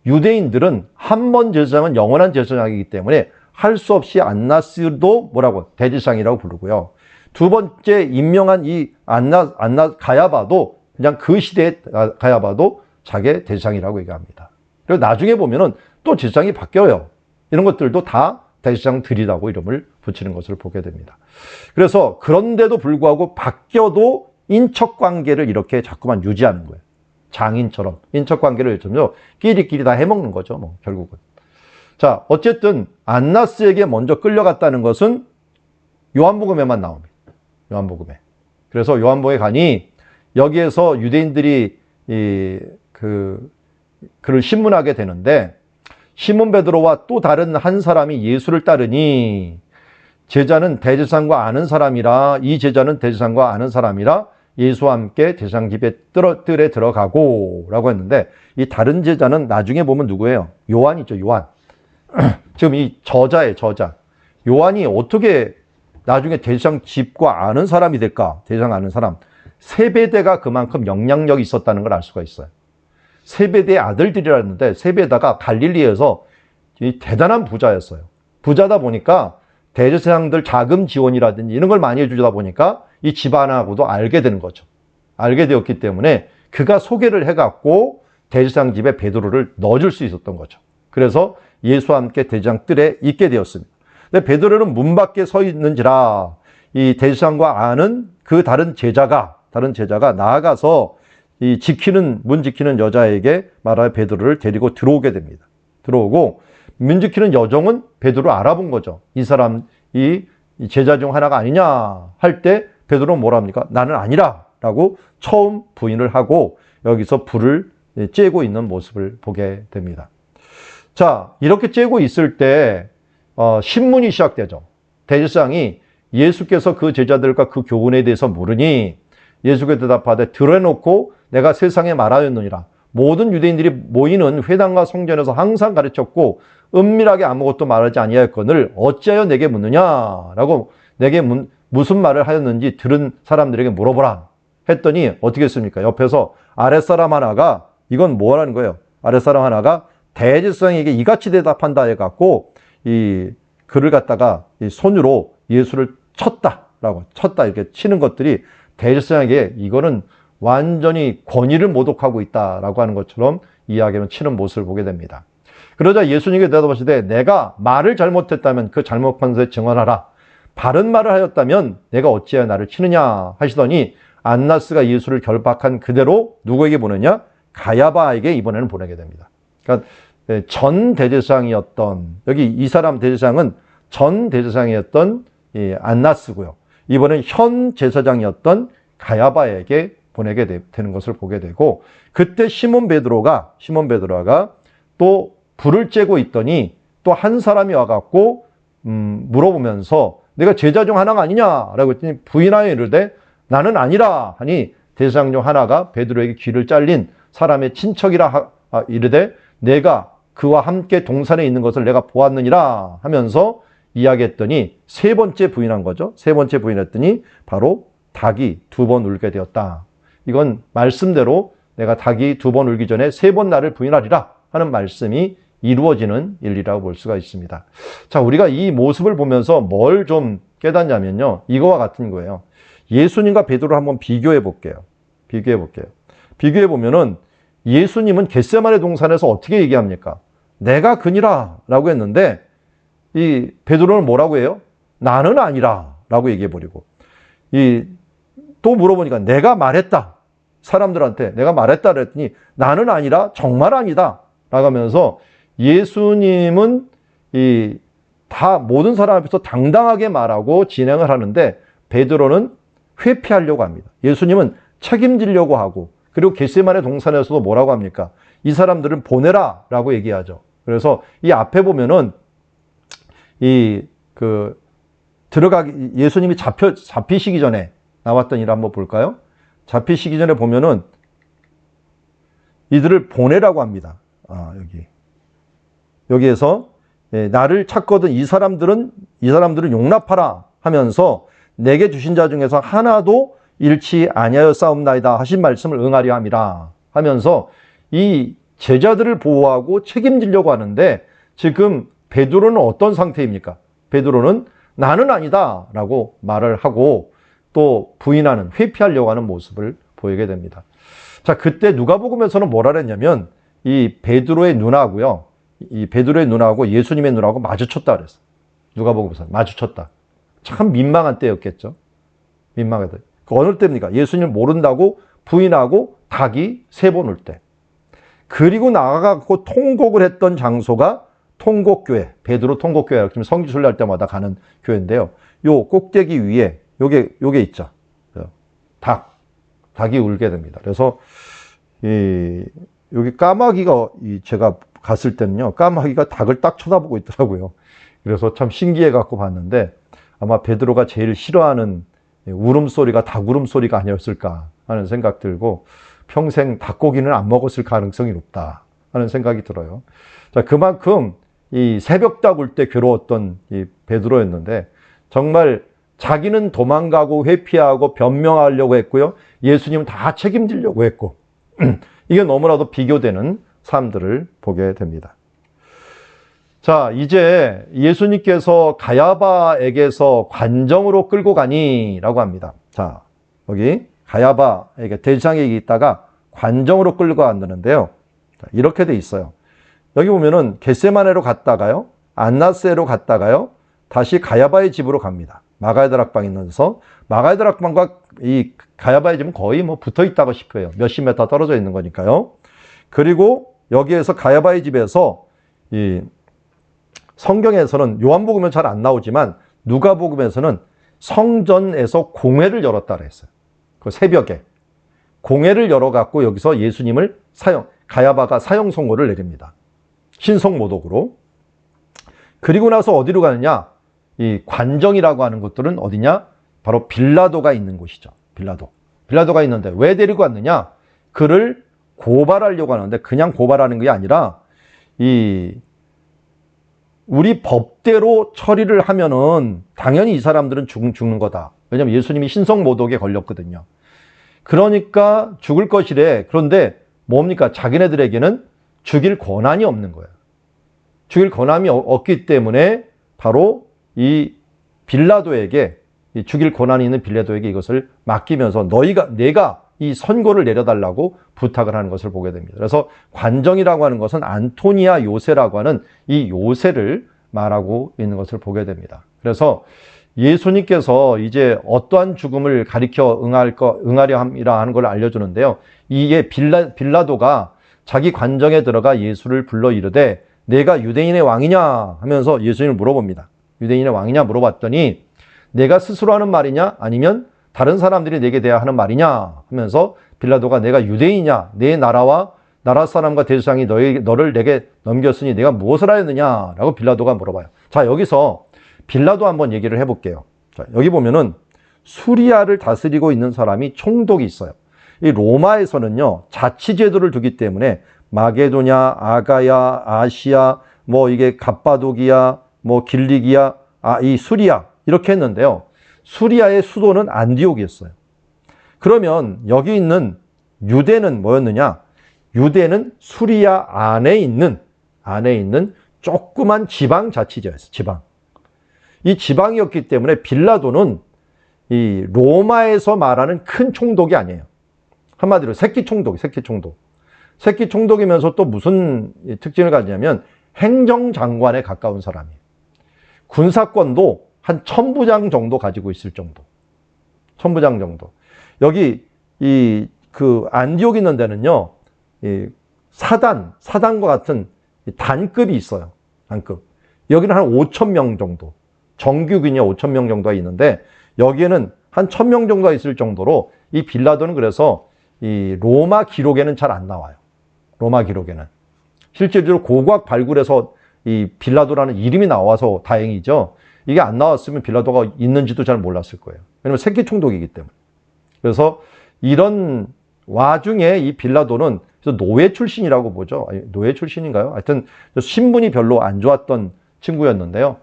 유대인들은 한 번 제사장은 영원한 제사장이기 때문에 할 수 없이 안나스도 뭐라고? 대제사장이라고 부르고요. 두 번째 임명한 이 가야바도 그냥 그 시대의 가야바도 자기의 대제사장이라고 얘기합니다. 그리고 나중에 보면은 또 제사장이 바뀌어요. 이런 것들도 다 대제사장들이라고 이름을 붙이는 것을 보게 됩니다. 그래서 그런데도 불구하고 바뀌어도 인척관계를 이렇게 자꾸만 유지하는 거예요. 장인처럼 인척관계를 좀 끼리끼리 다 해먹는 거죠. 뭐 결국은. 자, 어쨌든 안나스에게 먼저 끌려갔다는 것은 요한복음에만 나옵니다. 요한복음에. 그래서 요한복음에 가니 여기에서 유대인들이 그를 신문하게 되는데, 시몬 베드로와 또 다른 한 사람이 예수를 따르니 제자는 대제사장과 아는 사람이라, 이 제자는 대제사장과 아는 사람이라 예수와 함께 대제사장 집에 뜰에 들어가고 라고 했는데, 이 다른 제자는 나중에 보면 누구예요? 요한이죠. 요한. 지금 이 저자. 요한이 어떻게 나중에 대제사장 집과 아는 사람이 될까? 대제사장 아는 사람. 세베대가 그만큼 영향력이 있었다는 걸 알 수가 있어요. 세베대의 아들들이라는데, 세베다가 갈릴리에서 대단한 부자였어요. 부자다 보니까 대제사장들 자금 지원이라든지 이런 걸 많이 해주다 보니까 이 집안하고도 알게 되는 거죠. 알게 되었기 때문에 그가 소개를 해갖고 대제사장 집에 베드로를 넣어줄 수 있었던 거죠. 그래서 예수와 함께 대제사장 뜰에 있게 되었습니다. 근데 베드로는 문 밖에 서 있는지라 이 대제사장과 아는 그 다른 제자가 나아가서 이 문 지키는 여자에게 말하여 베드로를 데리고 들어오게 됩니다. 들어오고 문 지키는 여종은 베드로를 알아본 거죠. 이 사람, 이 제자 중 하나가 아니냐 할 때 베드로는 뭐라 합니까? 나는 아니라 라고 처음 부인을 하고 여기서 불을 쬐고 있는 모습을 보게 됩니다. 자, 이렇게 쬐고 있을 때 신문이 시작되죠. 대제사장이 예수께서 그 제자들과 그 교훈에 대해서 물으니 예수께 대답하되 들어놓고 내가 세상에 말하였느니라. 모든 유대인들이 모이는 회당과 성전에서 항상 가르쳤고 은밀하게 아무것도 말하지 아니하였거늘 어찌하여 내게 묻느냐라고, 내게 무슨 말을 하였는지 들은 사람들에게 물어보라 했더니 어떻게 했습니까? 옆에서 아랫사람 하나가, 이건 뭐라는 거예요? 아랫사람 하나가 대제사장에게 이같이 대답한다 해갖고 이 글을 갖다가 이 손으로 예수를 쳤다 이렇게 치는 것들이 대제사장에게 이거는 완전히 권위를 모독하고 있다라고 하는 것처럼 이야기하면 치는 모습을 보게 됩니다. 그러자 예수님께 대답하시되 내가 말을 잘못했다면 그 잘못한 것에 증언하라. 바른 말을 하였다면 내가 어찌하여 나를 치느냐 하시더니 안나스가 예수를 결박한 그대로 누구에게 보내냐? 가야바에게 이번에는 보내게 됩니다. 그러니까 전 대제사장이었던, 여기 이 사람 대제사장은 전 대제사장이었던 안나스고요. 이번엔 현 제사장이었던 가야바에게 보내게 되는 것을 보게 되고, 그때 시몬 베드로가 또 불을 쬐고 있더니 또 한 사람이 와갖고 물어보면서 내가 제자 중 하나가 아니냐라고 했더니 부인하여 이르되 나는 아니라 하니 대제사장 중 하나가 베드로에게 귀를 잘린 사람의 친척이라 이르되 내가 그와 함께 동산에 있는 것을 내가 보았느니라 하면서 이야기했더니 세 번째 부인한 거죠. 세 번째 부인했더니 바로 닭이 2번 울게 되었다. 이건 말씀대로 내가 닭이 2번 울기 전에 3번 나를 부인하리라 하는 말씀이 이루어지는 일이라고 볼 수가 있습니다. 자, 우리가 이 모습을 보면서 뭘 좀 깨닫냐면요, 이거와 같은 거예요. 예수님과 베드로를 한번 비교해 볼게요. 비교해 보면은 예수님은 겟세마네 동산에서 어떻게 얘기합니까? 내가 그니라 라고 했는데 이 베드로는 뭐라고 해요? 나는 아니라 라고 얘기해 버리고, 또 물어보니까 내가 말했다. 사람들한테 내가 말했다 그랬더니 나는 아니라 정말 아니다 라고 하면서 예수님은 다 모든 사람 앞에서 당당하게 말하고 진행을 하는데 베드로는 회피하려고 합니다. 예수님은 책임지려고 하고, 그리고 겟세마네 동산에서도 뭐라고 합니까? 이 사람들은 보내라 라고 얘기하죠. 그래서 이 앞에 보면은 예수님이 잡히시기 전에 나왔던 일 한번 볼까요? 잡히시기 전에 보면은 이들을 보내라고 합니다. 여기에서 나를 찾거든 이 사람들은 용납하라 하면서 내게 주신 자 중에서 하나도 잃지 아니하여 싸움나이다 하신 말씀을 응하려 함이라 하면서 이 제자들을 보호하고 책임지려고 하는데 지금 베드로는 어떤 상태입니까? 베드로는 나는 아니다 라고 말을 하고 또 부인하는, 회피하려고 하는 모습을 보이게 됩니다. 자, 그때 누가복음에서는 뭐라 그랬냐면 이 베드로의 누나하고요, 이 베드로의 누나하고 예수님의 누나하고 마주쳤다 그랬어요. 누가복음에서 마주쳤다. 참 민망한 때였겠죠. 민망하다. 어느 때입니까? 예수님을 모른다고 부인하고 닭이 3번 울 때. 그리고 나가고 통곡을 했던 장소가 통곡교회, 베드로 통곡교회, 성지순례 할 때마다 가는 교회인데요. 요 꼭대기 위에 요게 있죠. 닭이 울게 됩니다. 그래서 여기 까마귀가 제가 갔을 때는요, 까마귀가 닭을 딱 쳐다보고 있더라고요. 그래서 참 신기해 갖고 봤는데 아마 베드로가 제일 싫어하는 울음소리가 닭 울음소리가 아니었을까 하는 생각 들고 평생 닭고기는 안 먹었을 가능성이 높다 하는 생각이 들어요. 자, 그만큼 이 새벽닭 울 때 괴로웠던 이 베드로였는데 정말 자기는 도망가고 회피하고 변명하려고 했고요. 예수님은 다 책임지려고 했고 이게 너무나도 비교되는 삶들을 보게 됩니다. 자, 이제 예수님께서 가야바에게서 관정으로 끌고 가니라고 합니다. 자, 여기 가야바에게 대장에게 있다가 관정으로 끌고 간다는데요. 이렇게 돼 있어요. 여기 보면은 겟세마네로 갔다가요, 안나스에로 갔다가요, 다시 가야바의 집으로 갑니다. 마가의 다락방에 있는데서 마가의 다락방과 이 가야바의 집은 거의 뭐 붙어 있다고 싶어요. 몇십 미터 떨어져 있는 거니까요. 그리고 여기에서 가야바의 집에서 이 성경에서는 요한복음은 잘 안 나오지만 누가복음에서는 성전에서 공회를 열었다 그랬어요. 그 새벽에 공회를 열어갖고 여기서 예수님을 가야바가 사형 선고를 내립니다. 신성모독으로. 그리고 나서 어디로 가느냐? 이 관정이라고 하는 것들은 어디냐? 바로 빌라도가 있는 곳이죠. 빌라도가 있는데 왜 데리고 왔느냐? 그를 고발하려고 하는데 그냥 고발하는 게 아니라 우리 법대로 처리를 하면은 당연히 이 사람들은 죽는 거다. 왜냐면 예수님이 신성모독에 걸렸거든요. 그러니까 죽을 것이래. 그런데 뭡니까? 자기네들에게는 죽일 권한이 없는 거예요. 죽일 권한이 없기 때문에 바로 이 빌라도에게, 죽일 권한이 있는 빌라도에게 이것을 맡기면서 내가 이 선고를 내려달라고 부탁을 하는 것을 보게 됩니다. 그래서 관정이라고 하는 것은 안토니아 요새라고 하는 이 요새를 말하고 있는 것을 보게 됩니다. 그래서 예수님께서 이제 어떠한 죽음을 가리켜 응하려 함이라 하는 걸 알려주는데요. 이게 빌라도가 자기 관정에 들어가 예수를 불러 이르되 내가 유대인의 왕이냐 하면서 예수님을 물어봅니다. 유대인의 왕이냐 물어봤더니 내가 스스로 하는 말이냐 아니면 다른 사람들이 내게 대하여 하는 말이냐 하면서 빌라도가 내가 유대인이냐, 내 나라와 나라 사람과 대제사장이 너를 내게 넘겼으니 내가 무엇을 하였느냐라고 빌라도가 물어봐요. 자, 여기서 빌라도 한번 얘기를 해볼게요. 자, 여기 보면은 수리아를 다스리고 있는 사람이 총독이 있어요. 이 로마에서는요, 자치제도를 두기 때문에 마게도냐, 아가야, 아시아, 뭐 이게 갑바도기야, 뭐 길리기야, 이 수리아 이렇게 했는데요. 수리아의 수도는 안디옥이었어요. 그러면 여기 있는 유대는 뭐였느냐? 유대는 수리아 안에 있는 조그만 지방 자치제였어요. 지방. 이 지방이었기 때문에 빌라도는 이 로마에서 말하는 큰 총독이 아니에요. 한마디로 새끼 총독이면서 또 무슨 특징을 가지냐면 행정장관에 가까운 사람이에요. 군사권도 한 1000부장 정도 가지고 있을 정도. 1000부장 정도. 여기 그 안디옥 있는 데는요, 사단과 같은 단급이 있어요. 단급. 여기는 한 5000명 정도. 정규군이 5000명 정도가 있는데 여기에는 한 1000명 정도가 있을 정도로 이 빌라도는 그래서 이 로마 기록에는 잘 안 나와요. 로마 기록에는. 실제로 고고학 발굴해서 이 빌라도라는 이름이 나와서 다행이죠. 이게 안 나왔으면 빌라도가 있는지도 잘 몰랐을 거예요. 왜냐면 새끼 총독이기 때문에. 그래서 이런 와중에 이 빌라도는 노예 출신이라고 보죠. 노예 출신인가요? 하여튼 신분이 별로 안 좋았던 친구였는데요.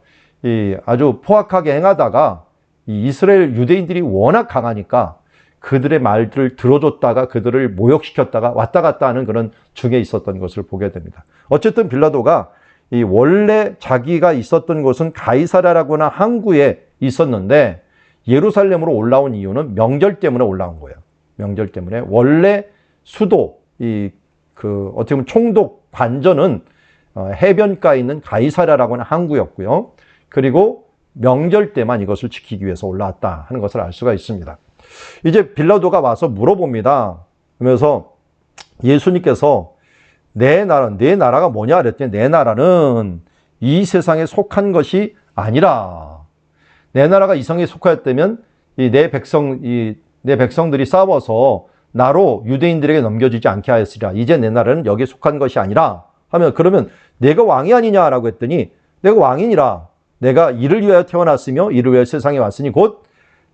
아주 포악하게 행하다가 이 이스라엘 유대인들이 워낙 강하니까 그들의 말들을 들어줬다가 그들을 모욕시켰다가 왔다 갔다 하는 그런 중에 있었던 것을 보게 됩니다. 어쨌든 빌라도가 이 원래 자기가 있었던 곳은 가이사랴라고나 항구에 있었는데 예루살렘으로 올라온 이유는 명절 때문에 올라온 거예요. 명절 때문에. 원래 수도, 어떻게 보면 총독 관저는 해변가에 있는 가이사랴라고 하는 항구였고요. 그리고 명절 때만 이것을 지키기 위해서 올라왔다 하는 것을 알 수가 있습니다. 이제 빌라도가 와서 물어봅니다. 그러면서 예수님께서 내 나라가 뭐냐 그랬더니 내 나라는 이 세상에 속한 것이 아니라, 내 나라가 이 세상에 속하였다면 내 백성들이 싸워서 나로 유대인들에게 넘겨주지 않게 하였으리라. 이제 내 나라는 여기에 속한 것이 아니라 하면, 그러면 내가 왕이 아니냐라고 했더니 내가 왕이니라. 내가 이를 위하여 태어났으며 이를 위하여 세상에 왔으니 곧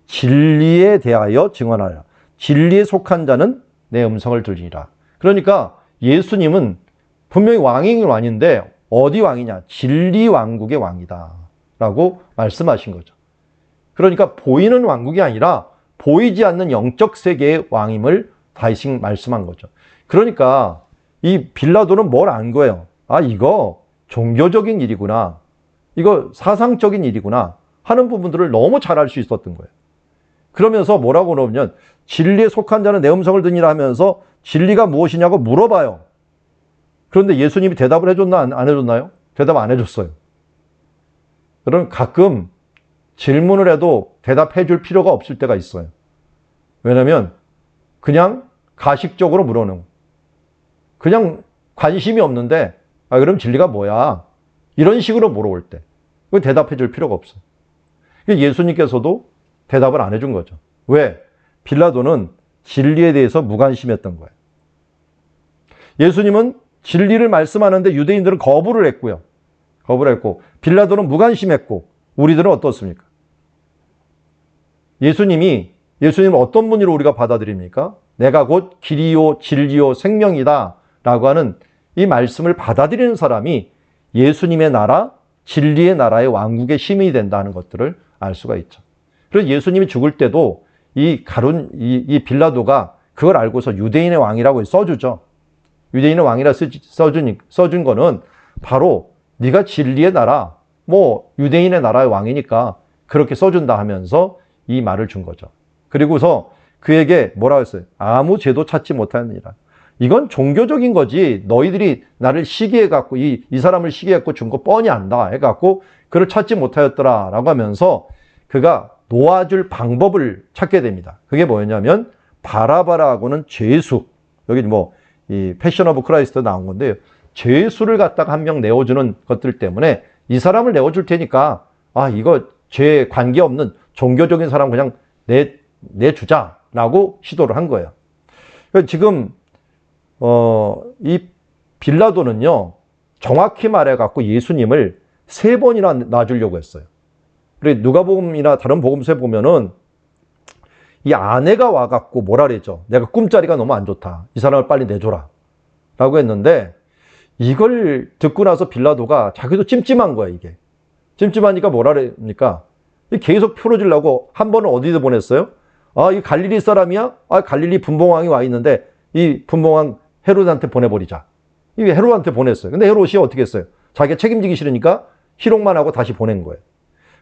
진리에 대하여 증언하라. 진리에 속한 자는 내 음성을 들으리라. 그러니까 예수님은 분명히 왕인 왕인데 어디 왕이냐? 진리 왕국의 왕이다 라고 말씀하신 거죠. 그러니까 보이는 왕국이 아니라 보이지 않는 영적 세계의 왕임을 다시 말씀한 거죠. 그러니까 이 빌라도는 뭘 안 거예요? 아, 이거 종교적인 일이구나, 이거 사상적인 일이구나 하는 부분들을 너무 잘 알 수 있었던 거예요. 그러면서 뭐라고 그러냐면 진리에 속한 자는 내 음성을 듣니라 하면서 진리가 무엇이냐고 물어봐요. 그런데 예수님이 대답을 해줬나 안 해줬나요? 대답 안 해줬어요. 그럼 가끔 질문을 해도 대답해 줄 필요가 없을 때가 있어요. 왜냐면 그냥 가식적으로 물어는, 그냥 관심이 없는데 그럼 진리가 뭐야? 이런 식으로 물어볼 때 대답해 줄 필요가 없어요. 예수님께서도 대답을 안 해준 거죠. 왜? 빌라도는 진리에 대해서 무관심했던 거예요. 예수님은 진리를 말씀하는데 유대인들은 거부를 했고요. 거부를 했고 빌라도는 무관심했고 우리들은 어떻습니까? 예수님은 어떤 분으로 우리가 받아들입니까? 내가 곧 길이요 진리요 생명이다 라고 하는 이 말씀을 받아들이는 사람이 예수님의 나라, 진리의 나라의 왕국의 시민이 된다는 것들을 알 수가 있죠. 그래서 예수님이 죽을 때도 이 빌라도가 그걸 알고서 유대인의 왕이라고 써주죠. 유대인의 왕이라 써준 거는 바로 네가 진리의 나라, 유대인의 나라의 왕이니까 그렇게 써준다 하면서 이 말을 준 거죠. 그리고서 그에게 뭐라고 했어요? 아무 죄도 찾지 못하느니라. 이건 종교적인 거지. 너희들이 나를 시기해갖고 이 사람을 시기해갖고 준 거 뻔히 안다 해갖고 그를 찾지 못하였더라 라고 하면서 그가 놓아줄 방법을 찾게 됩니다. 그게 뭐였냐면 바라바라고는 죄수, 여기 이 패션 오브 크라이스트 나온 건데요. 죄수를 갖다가 한 명 내어주는 것들 때문에 이 사람을 내어줄 테니까 이거 죄에 관계없는 종교적인 사람 그냥 내주자라고 시도를 한 거예요. 지금 이 빌라도는요, 정확히 말해갖고 예수님을 3번이나 놔주려고 했어요. 그리고 누가복음이나 다른 복음서에 보면은 이 아내가 와갖고 뭐라 그랬죠? 내가 꿈자리가 너무 안 좋다, 이 사람을 빨리 내줘라 라고 했는데, 이걸 듣고 나서 빌라도가 자기도 찜찜한 거야. 이게 찜찜하니까 뭐라 그러니까 계속 풀어주려고 한 번은 어디에 보냈어요? 이 갈릴리 사람이야? 갈릴리 분봉왕이 와 있는데 이 분봉왕 헤롯한테 보내버리자. 이 헤롯한테 보냈어요. 근데 헤롯이 어떻게 했어요? 자기가 책임지기 싫으니까 희롱만 하고 다시 보낸 거예요.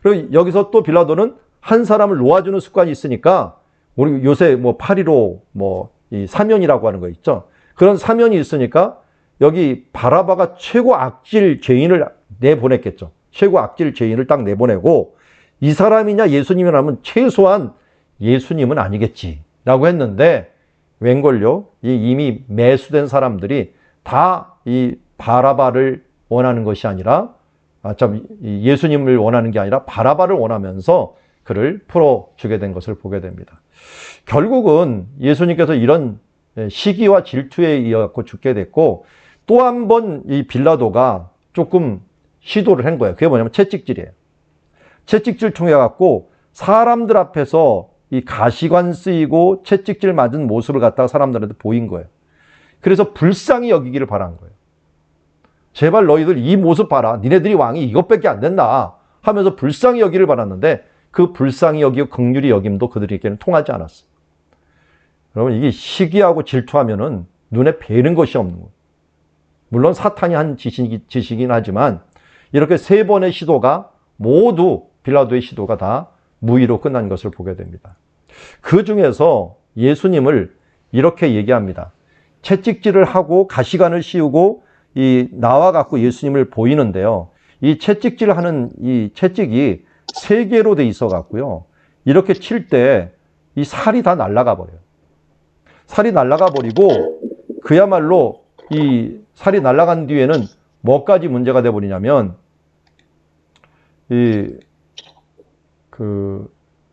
그리고 여기서 또 빌라도는 한 사람을 놓아주는 습관이 있으니까, 우리 요새 8.15 이 사면이라고 하는 거 있죠. 그런 사면이 있으니까 여기 바라바가 최고 악질 죄인을 내보냈겠죠. 최고 악질 죄인을 딱 내보내고, 이 사람이냐 예수님이라면 최소한 예수님은 아니겠지라고 했는데, 웬걸요? 이미 매수된 사람들이 다 이 바라바를 원하는 것이 아니라, 예수님을 원하는 게 아니라 바라바를 원하면서 그를 풀어주게 된 것을 보게 됩니다. 결국은 예수님께서 이런 시기와 질투에 이어서 죽게 됐고, 또 한 번 이 빌라도가 조금 시도를 한 거예요. 그게 뭐냐면 채찍질이에요. 채찍질 통해 갖고 사람들 앞에서 이 가시관 쓰이고 채찍질 맞은 모습을 갖다가 사람들한테 보인 거예요. 그래서 불쌍히 여기기를 바란 거예요. 제발 너희들 이 모습 봐라. 니네들이 왕이 이것밖에 안 된다 하면서 불쌍히 여기를 바랐는데, 그 불쌍히 여기고 긍휼히 여김도 그들에게는 통하지 않았어요. 여러분, 이게 시기하고 질투하면은 눈에 뵈는 것이 없는 거예요. 물론 사탄이 한 짓이긴 하지만 이렇게 세 번의 시도가 모두 빌라도의 시도가 다 무의로 끝난 것을 보게 됩니다. 그 중에서 예수님을 이렇게 얘기합니다. 채찍질을 하고 가시관을 씌우고 나와 갖고 예수님을 보이는데요. 이 채찍질하는 이 채찍이 세 개로 돼 있어 갖고요. 이렇게 칠 때 이 살이 다 날아가 버려요. 살이 날아가 버리고 그야말로 이 살이 날아간 뒤에는 뭐까지 문제가 돼 버리냐면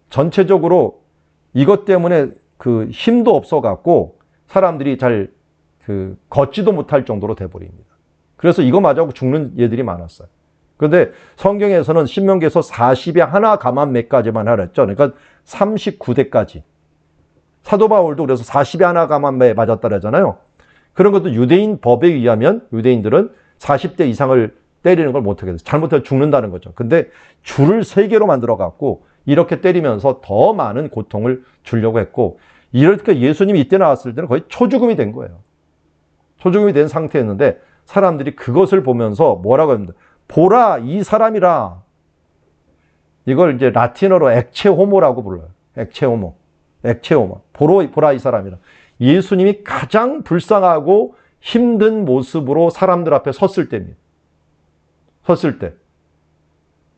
전체적으로 이것 때문에 그 힘도 없어 갖고 사람들이 잘 걷지도 못할 정도로 돼 버립니다. 그래서 이거 맞아고 죽는 얘들이 많았어요. 그런데 성경에서는 신명기에서 40에 하나 감한 매까지만 하랬죠. 그러니까 39대까지. 사도 바울도 그래서 40에 하나 감한 매 맞았다 그러잖아요. 그런 것도 유대인 법에 의하면 유대인들은 40대 이상을 때리는 걸 못하게 돼서 잘못하면 죽는다는 거죠. 근데 줄을 3개로 만들어 갖고 이렇게 때리면서 더 많은 고통을 주려고 했고, 이렇게 예수님이 이때 나왔을 때는 거의 초죽음이 된 거예요. 초죽음이 된 상태였는데 사람들이 그것을 보면서 뭐라고 합니다. 보라, 이 사람이라. 이걸 이제 라틴어로 액체 호모라고 불러요. 액체 호모. 액체 호모. 보라, 이 사람이라. 예수님이 가장 불쌍하고 힘든 모습으로 사람들 앞에 섰을 때입니다. 섰을 때.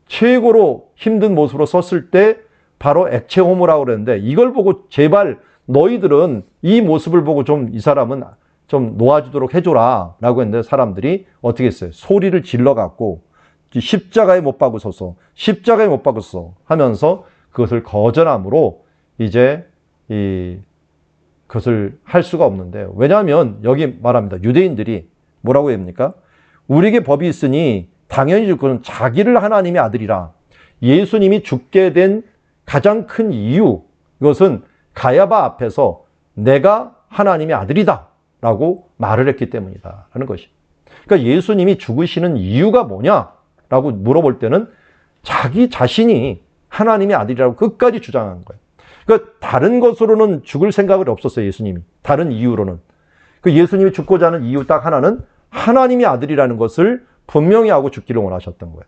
최고로 힘든 모습으로 섰을 때 바로 액체 호모라고 그랬는데, 이걸 보고 제발 너희들은 이 모습을 보고 좀 이 사람은 좀 놓아주도록 해줘라 라고 했는데 사람들이 어떻게 했어요? 소리를 질러갖고 십자가에 못 박으소서, 십자가에 못 박으소서 하면서 그것을 거절함으로 이제 그것을 할 수가 없는데, 왜냐하면 여기 말합니다. 유대인들이 뭐라고 합니까? 우리에게 법이 있으니 당연히 그는 자기를 하나님의 아들이라. 예수님이 죽게 된 가장 큰 이유, 이것은 가야바 앞에서 내가 하나님의 아들이다 라고 말을 했기 때문이다 라는 것이. 그러니까 예수님이 죽으시는 이유가 뭐냐라고 물어볼 때는 자기 자신이 하나님의 아들이라고 끝까지 주장한 거예요. 그러니까 다른 것으로는 죽을 생각이 없었어요. 예수님이. 다른 이유로는. 그 예수님이 죽고자 하는 이유 딱 하나는 하나님의 아들이라는 것을 분명히 하고 죽기를 원하셨던 거예요.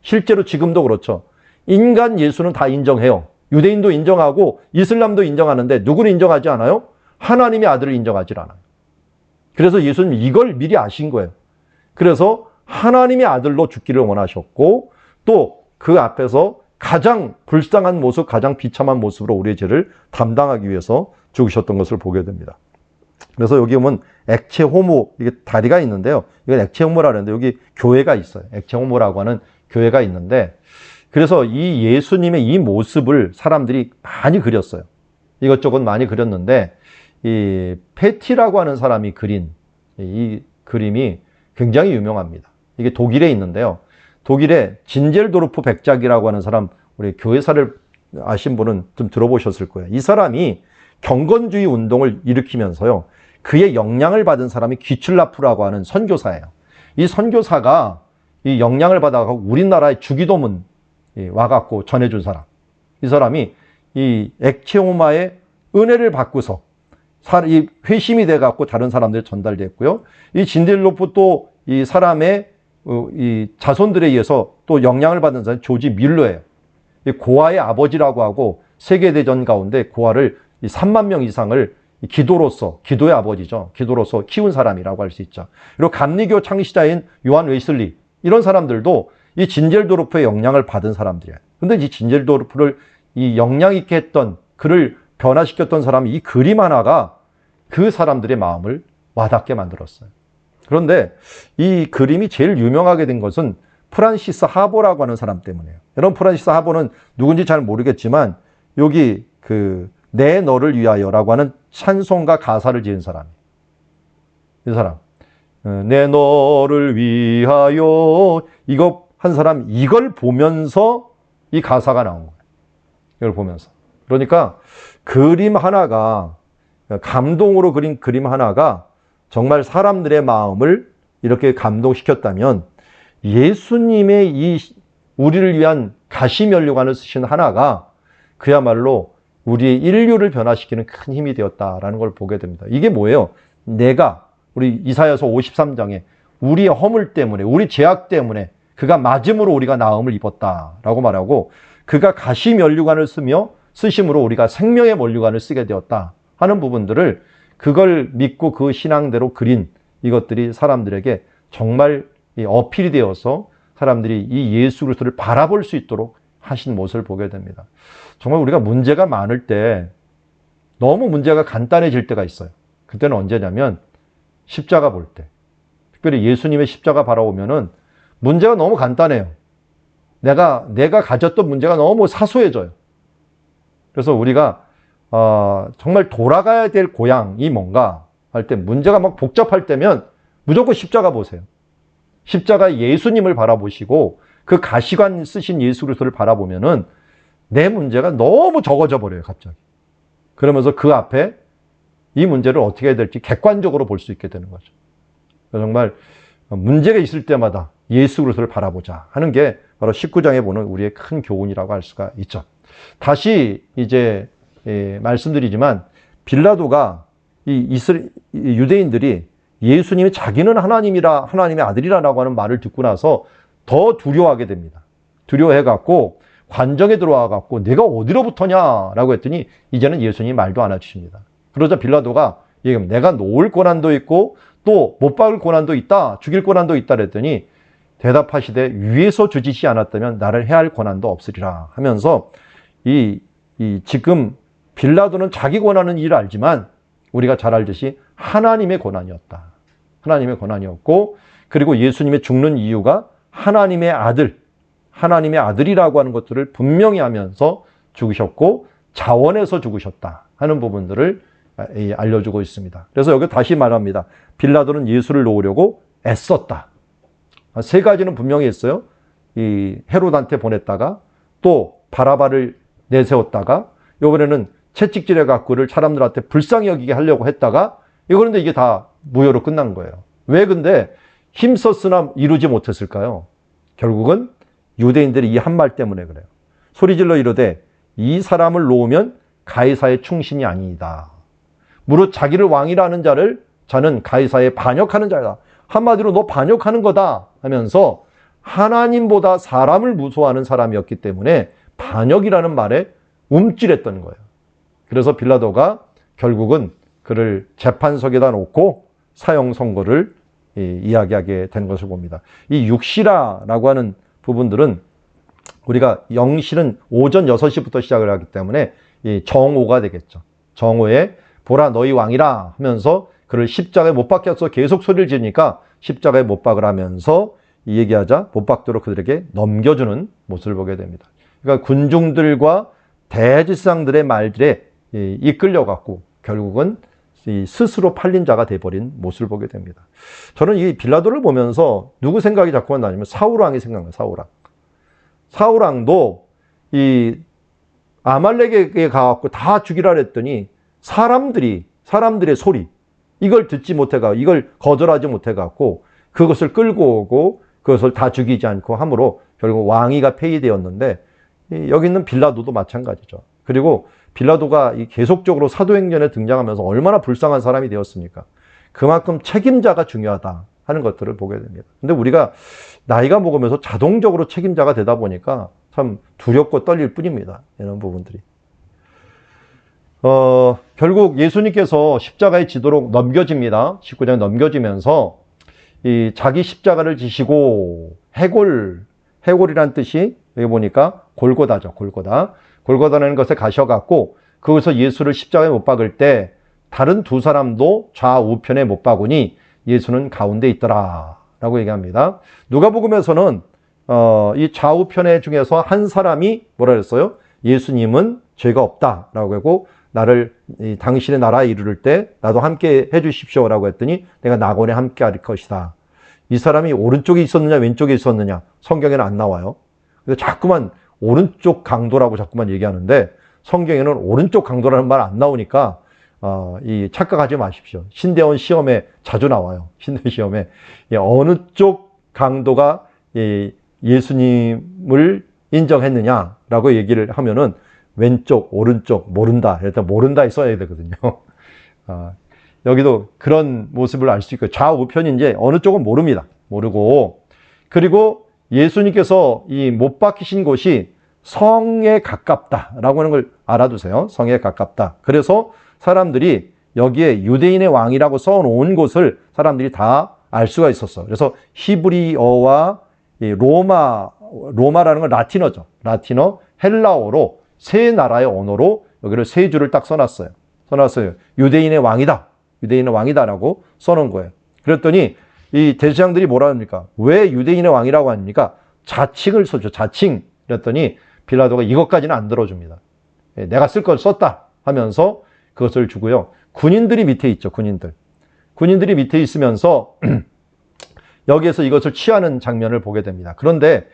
실제로 지금도 그렇죠. 인간 예수는 다 인정해요. 유대인도 인정하고 이슬람도 인정하는데 누구는 인정하지 않아요? 하나님의 아들을 인정하지 않아요. 그래서 예수님이 이걸 미리 아신 거예요. 그래서 하나님의 아들로 죽기를 원하셨고, 또 그 앞에서 가장 불쌍한 모습, 가장 비참한 모습으로 우리의 죄를 담당하기 위해서 죽으셨던 것을 보게 됩니다. 그래서 여기 보면 액체 호모, 이게 다리가 있는데요. 이건 액체 호모라는데 여기 교회가 있어요. 액체 호모라고 하는 교회가 있는데, 그래서 이 예수님의 이 모습을 사람들이 많이 그렸어요. 이것저것 많이 그렸는데, 이 페티라고 하는 사람이 그린 이 그림이 굉장히 유명합니다. 이게 독일에 있는데요. 독일의 진젤도르프 백작이라고 하는 사람, 우리 교회사를 아신 분은 좀 들어보셨을 거예요. 이 사람이 경건주의 운동을 일으키면서요, 그의 영향을 받은 사람이 귀출라프라고 하는 선교사예요. 이 선교사가 이 영향을 받아가지고 우리나라의 주기도문 와갖고 전해준 사람. 이 사람이 이 액체호마의 은혜를 받고서 이 회심이 돼갖고 다른 사람들에 전달됐고요. 이 진델로프 또 이 사람의 이 자손들에 의해서 또 영향을 받은 사람이 조지 밀러예요. 고아의 아버지라고 하고 세계대전 가운데 고아를 3만 명 이상을 기도로서, 기도의 아버지죠. 기도로서 키운 사람이라고 할 수 있죠. 그리고 감리교 창시자인 요한 웨슬리, 이런 사람들도 이 진젤도르프의 영향을 받은 사람들이에요. 근데 이 진젤도르프를 이 영향 있게 했던, 그를 변화시켰던 사람이 이 그림 하나가 그 사람들의 마음을 와닿게 만들었어요. 그런데 이 그림이 제일 유명하게 된 것은 프란시스 하버라고 하는 사람 때문이에요. 여러분, 프란시스 하버는 누군지 잘 모르겠지만 여기 내 너를 위하여라고 하는 찬송가 가사를 지은 사람이에요. 이 사람. 내 너를 위하여, 이거 한 사람, 이걸 보면서 이 가사가 나온 거예요. 이걸 보면서. 그러니까 그림 하나가, 감동으로 그린 그림 하나가 정말 사람들의 마음을 이렇게 감동시켰다면, 예수님의 이 우리를 위한 가시면류관을 쓰신 하나가 그야말로 우리의 인류를 변화시키는 큰 힘이 되었다라는 걸 보게 됩니다. 이게 뭐예요? 우리 이사야서 53장에 우리의 허물 때문에, 우리 죄악 때문에 그가 맞음으로 우리가 나음을 입었다라고 말하고, 그가 가시 면류관을 쓰심으로 우리가 생명의 면류관을 쓰게 되었다 하는 부분들을, 그걸 믿고 그 신앙대로 그린 이것들이 사람들에게 정말 어필이 되어서 사람들이 이 예수 그리스도를 바라볼 수 있도록 하신 모습을 보게 됩니다. 정말 우리가 문제가 많을 때 너무 문제가 간단해질 때가 있어요. 그때는 언제냐면 십자가 볼 때, 특별히 예수님의 십자가 바라보면은 문제가 너무 간단해요. 내가 가졌던 문제가 너무 사소해져요. 그래서 우리가 정말 돌아가야 될 고향이 뭔가 할 때, 문제가 막 복잡할 때면 무조건 십자가 보세요. 십자가 예수님을 바라보시고 그 가시관 쓰신 예수 그리스도를 바라보면은 내 문제가 너무 적어져 버려요, 갑자기. 그러면서 그 앞에 이 문제를 어떻게 해야 될지 객관적으로 볼 수 있게 되는 거죠. 정말 문제가 있을 때마다 예수 그리스도를 바라보자 하는 게 바로 19장에 보는 우리의 큰 교훈이라고 할 수가 있죠. 다시 이제 말씀드리지만, 빌라도가 유대인들이 예수님이 자기는 하나님의 아들이라고 하는 말을 듣고 나서 더 두려워하게 됩니다. 두려워해갖고 관정에 들어와갖고 내가 어디로부터냐라고 했더니 이제는 예수님이 말도 안 해주십니다. 그러자 빌라도가 내가 놓을 권한도 있고 또 못 박을 권한도 있다, 죽일 권한도 있다 그랬더니 대답하시되 위에서 주지시 않았다면 나를 해할 권한도 없으리라 하면서, 지금 빌라도는 자기 권한은 일을 알지만 우리가 잘 알듯이 하나님의 권한이었다. 하나님의 권한이었고, 그리고 예수님의 죽는 이유가 하나님의 아들이라고 하는 것들을 분명히 하면서 죽으셨고 자원해서 죽으셨다 하는 부분들을 알려주고 있습니다. 그래서 여기 다시 말합니다. 빌라도는 예수를 놓으려고 애썼다. 세 가지는 분명히 했어요. 헤롯한테 보냈다가 또 바라바를 내세웠다가 이번에는 채찍질해 갖고를 사람들한테 불쌍히 여기게 하려고 했다가, 그런데 이게 다 무효로 끝난 거예요. 왜 근데 힘썼으나 이루지 못했을까요? 결국은 유대인들이 이 한 말 때문에 그래요. 소리질러 이르되 이 사람을 놓으면 가이사의 충신이 아니이다. 무릇 자기를 왕이라는 자는 가이사에 반역하는 자다. 한마디로 너 반역하는 거다 하면서 하나님보다 사람을 무서워하는 사람이었기 때문에 반역이라는 말에 움찔했던 거예요. 그래서 빌라도가 결국은 그를 재판석에다 놓고 사형 선고를 이야기하게 된 것을 봅니다. 이 육시라라고 하는 부분들은 우리가 영시는 오전 6시부터 시작을 하기 때문에 정오가 되겠죠. 정오에 보라 너희 왕이라 하면서 그를 십자가에 못 박혀서 계속 소리를 지르니까 십자가에 못 박으라 하면서 얘기하자 못 박도록 그들에게 넘겨주는 모습을 보게 됩니다. 그러니까 군중들과 대제사장들의 말들에 이끌려갖고 결국은 스스로 팔린 자가 돼버린 모습을 보게 됩니다. 저는 이 빌라도를 보면서 누구 생각이 자꾸만 나냐면 사울왕이 생각나요. 사울왕도 이 아말렉에게 가갖고 다 죽이라 그랬더니 사람들의 소리, 이걸 듣지 못해가, 이걸 거절하지 못해갖고 그것을 끌고 오고 그것을 다 죽이지 않고 함으로 결국 왕위가 폐위되었는데, 여기 있는 빌라도도 마찬가지죠. 그리고 빌라도가 계속적으로 사도행전에 등장하면서 얼마나 불쌍한 사람이 되었습니까? 그만큼 책임자가 중요하다 하는 것들을 보게 됩니다. 근데 우리가 나이가 먹으면서 자동적으로 책임자가 되다 보니까 참 두렵고 떨릴 뿐입니다. 이런 부분들이. 결국 예수님께서 십자가에 지도록 넘겨집니다. 19장에 넘겨지면서 자기 십자가를 지시고 해골이란 뜻이 여기 보니까 골고다죠. 골고다라는 것에 가셔갖고 거기서 예수를 십자가에 못 박을 때 다른 두 사람도 좌우편에 못 박으니 예수는 가운데 있더라 라고 얘기합니다. 누가복음에서는 이 좌우편에 중에서 한 사람이 뭐라 그랬어요? 예수님은 죄가 없다 라고 하고 당신의 나라에 이르를 때 나도 함께 해주십시오 라고 했더니 내가 낙원에 함께 할 것이다. 이 사람이 오른쪽에 있었느냐 왼쪽에 있었느냐 성경에는 안 나와요. 그래서 자꾸만 오른쪽 강도라고 자꾸만 얘기하는데 성경에는 오른쪽 강도라는 말 안 나오니까 착각하지 마십시오. 신대원 시험에 자주 나와요. 신대 시험에 어느 쪽 강도가 예수님을 인정했느냐라고 얘기를 하면은 왼쪽, 오른쪽, 모른다. 일단 모른다에 써야 되거든요. 여기도 그런 모습을 알 수 있고, 좌우편인지 어느 쪽은 모릅니다. 모르고. 그리고 예수님께서 이 못 박히신 곳이 성에 가깝다라고 하는 걸 알아두세요. 성에 가깝다. 그래서 사람들이 여기에 유대인의 왕이라고 써놓은 곳을 사람들이 다 알 수가 있었어. 그래서 히브리어와 로마라는 건 라틴어죠. 라틴어, 헬라어로 세 나라의 언어로 여기를 세 줄을 딱 써놨어요. 유대인의 왕이다. 유대인의 왕이다라고 써놓은 거예요. 그랬더니 이 대제사장들이 뭐라 합니까? 왜 유대인의 왕이라고 합니까? 자칭을 써줘. 자칭. 그랬더니 빌라도가 이것까지는 안 들어줍니다. 내가 쓸 걸 썼다 하면서 그것을 주고요. 군인들이 밑에 있죠. 군인들이 밑에 있으면서 여기에서 이것을 취하는 장면을 보게 됩니다. 그런데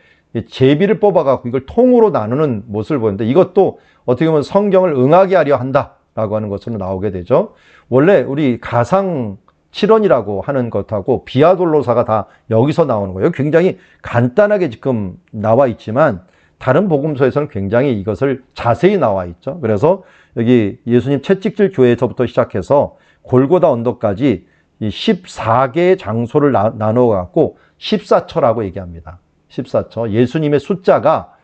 제비를 뽑아갖고 이걸 통으로 나누는 모습을 보는데 이것도 어떻게 보면 성경을 응하게 하려 한다라고 하는 것으로 나오게 되죠. 원래 우리 가상 7원이라고 하는 것하고 비아돌로사가 다 여기서 나오는 거예요. 굉장히 간단하게 지금 나와 있지만 다른 복음서에서는 굉장히 이것을 자세히 나와 있죠. 그래서 여기 예수님 채찍질 교회에서부터 시작해서 골고다 언덕까지 이 14개의 장소를 나누어 갖고 14처라고 얘기합니다. 14처. 예수님의 숫자가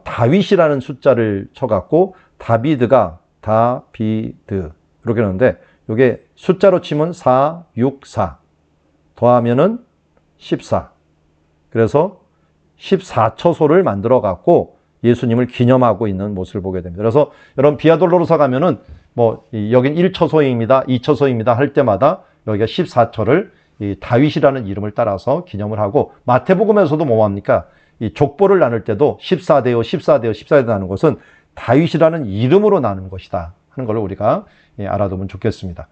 다윗이라는 숫자를 쳐갖고 다비드가 다비드 이렇게 하는데 이게 숫자로 치면 4, 6, 4 더하면은 14. 그래서 14처소를 만들어 갖고 예수님을 기념하고 있는 모습을 보게 됩니다. 그래서 여러분 비아돌로로사 가면은 뭐 여긴 1처소입니다, 2처소입니다 할 때마다 여기가 14처를 이 다윗이라는 이름을 따라서 기념을 하고 마태복음에서도 뭐합니까? 이 족보를 나눌 때도 14대요, 14대요, 14대 나누는 것은 다윗이라는 이름으로 나누는 것이다 하는 걸 우리가 알아두면 좋겠습니다.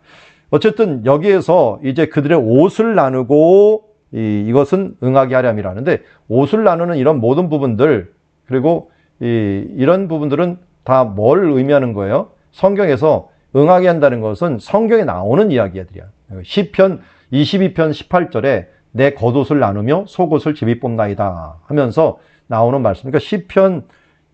어쨌든 여기에서 이제 그들의 옷을 나누고 이것은 응하게 하렴이라는데 옷을 나누는 이런 모든 부분들 그리고 이런 부분들은 다 뭘 의미하는 거예요? 성경에서 응하게 한다는 것은 성경에 나오는 이야기들이야. 시편 22편 18절에 내 겉옷을 나누며 속옷을 제비 뽑나이다 하면서 나오는 말씀. 그러니까 시편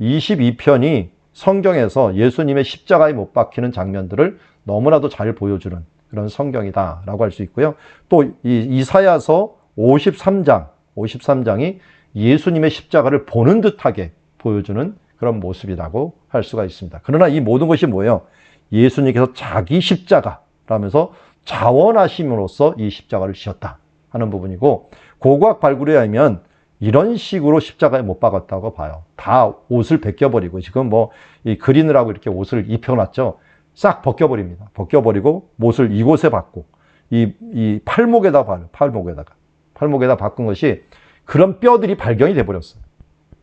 22편이 성경에서 예수님의 십자가에 못 박히는 장면들을 너무나도 잘 보여주는 그런 성경이다라고 할 수 있고요. 또 이사야서 53장이 예수님의 십자가를 보는 듯하게 보여주는 그런 모습이라고 할 수가 있습니다. 그러나 이 모든 것이 뭐예요? 예수님께서 자기 십자가라면서 자원하심으로써 이 십자가를 지었다 하는 부분이고 고고학 발굴에 의하면 이런 식으로 십자가에 못 박았다고 봐요. 다 옷을 벗겨버리고 지금 뭐 이 그리느라고 이렇게 옷을 입혀놨죠. 싹 벗겨버립니다. 벗겨버리고 못을 이곳에 박고 이 팔목에다 봐요. 팔목에다 박은 것이 그런 뼈들이 발견이 돼버렸어요.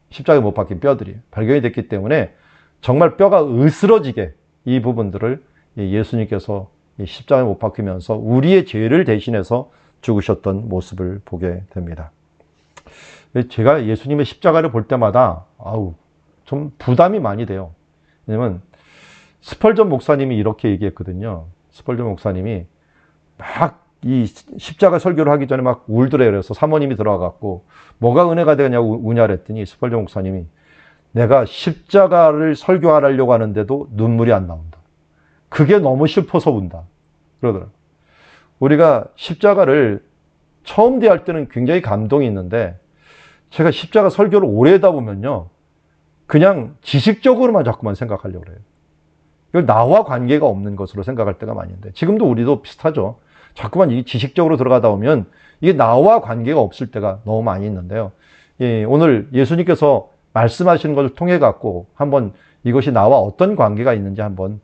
십자가에 못 박힌 뼈들이 발견이 됐기 때문에 정말 뼈가 으스러지게 이 부분들을 예수님께서 십자가에 못 박히면서 우리의 죄를 대신해서 죽으셨던 모습을 보게 됩니다. 제가 예수님의 십자가를 볼 때마다 좀 부담이 많이 돼요. 왜냐면 스펄전 목사님이 이렇게 얘기했거든요. 스펄전 목사님이 막 이 십자가 설교를 하기 전에 막 울더래요. 그래서 사모님이 들어와갖고 뭐가 은혜가 되냐고 우냐 그랬더니 스펄전 목사님이 내가 십자가를 설교하려고 하는데도 눈물이 안 나온다. 그게 너무 슬퍼서 운다. 그러더라고요. 우리가 십자가를 처음 대할 때는 굉장히 감동이 있는데 제가 십자가 설교를 오래 하다 보면요. 그냥 지식적으로만 자꾸만 생각하려고 그래요. 이걸 나와 관계가 없는 것으로 생각할 때가 많이 있는데 지금도 우리도 비슷하죠. 자꾸만 이 지식적으로 들어가다 보면 이게 나와 관계가 없을 때가 너무 많이 있는데요. 오늘 예수님께서 말씀하시는 것을 통해 갖고 한번 이것이 나와 어떤 관계가 있는지 한번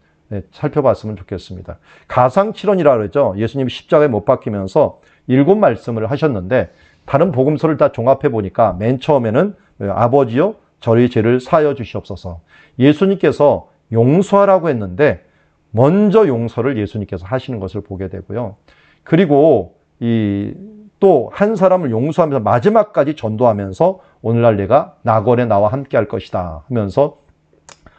살펴봤으면 좋겠습니다. 가상칠언이라고 그러죠. 예수님이 십자가에 못 박히면서 7말씀을 하셨는데 다른 복음서를 다 종합해 보니까 맨 처음에는 아버지여 저희 죄를 사하여 주시옵소서. 예수님께서 용서하라고 했는데 먼저 용서를 예수님께서 하시는 것을 보게 되고요. 그리고 또 한 사람을 용서하면서 마지막까지 전도하면서 오늘날 내가 나건에 나와 함께 할 것이다 하면서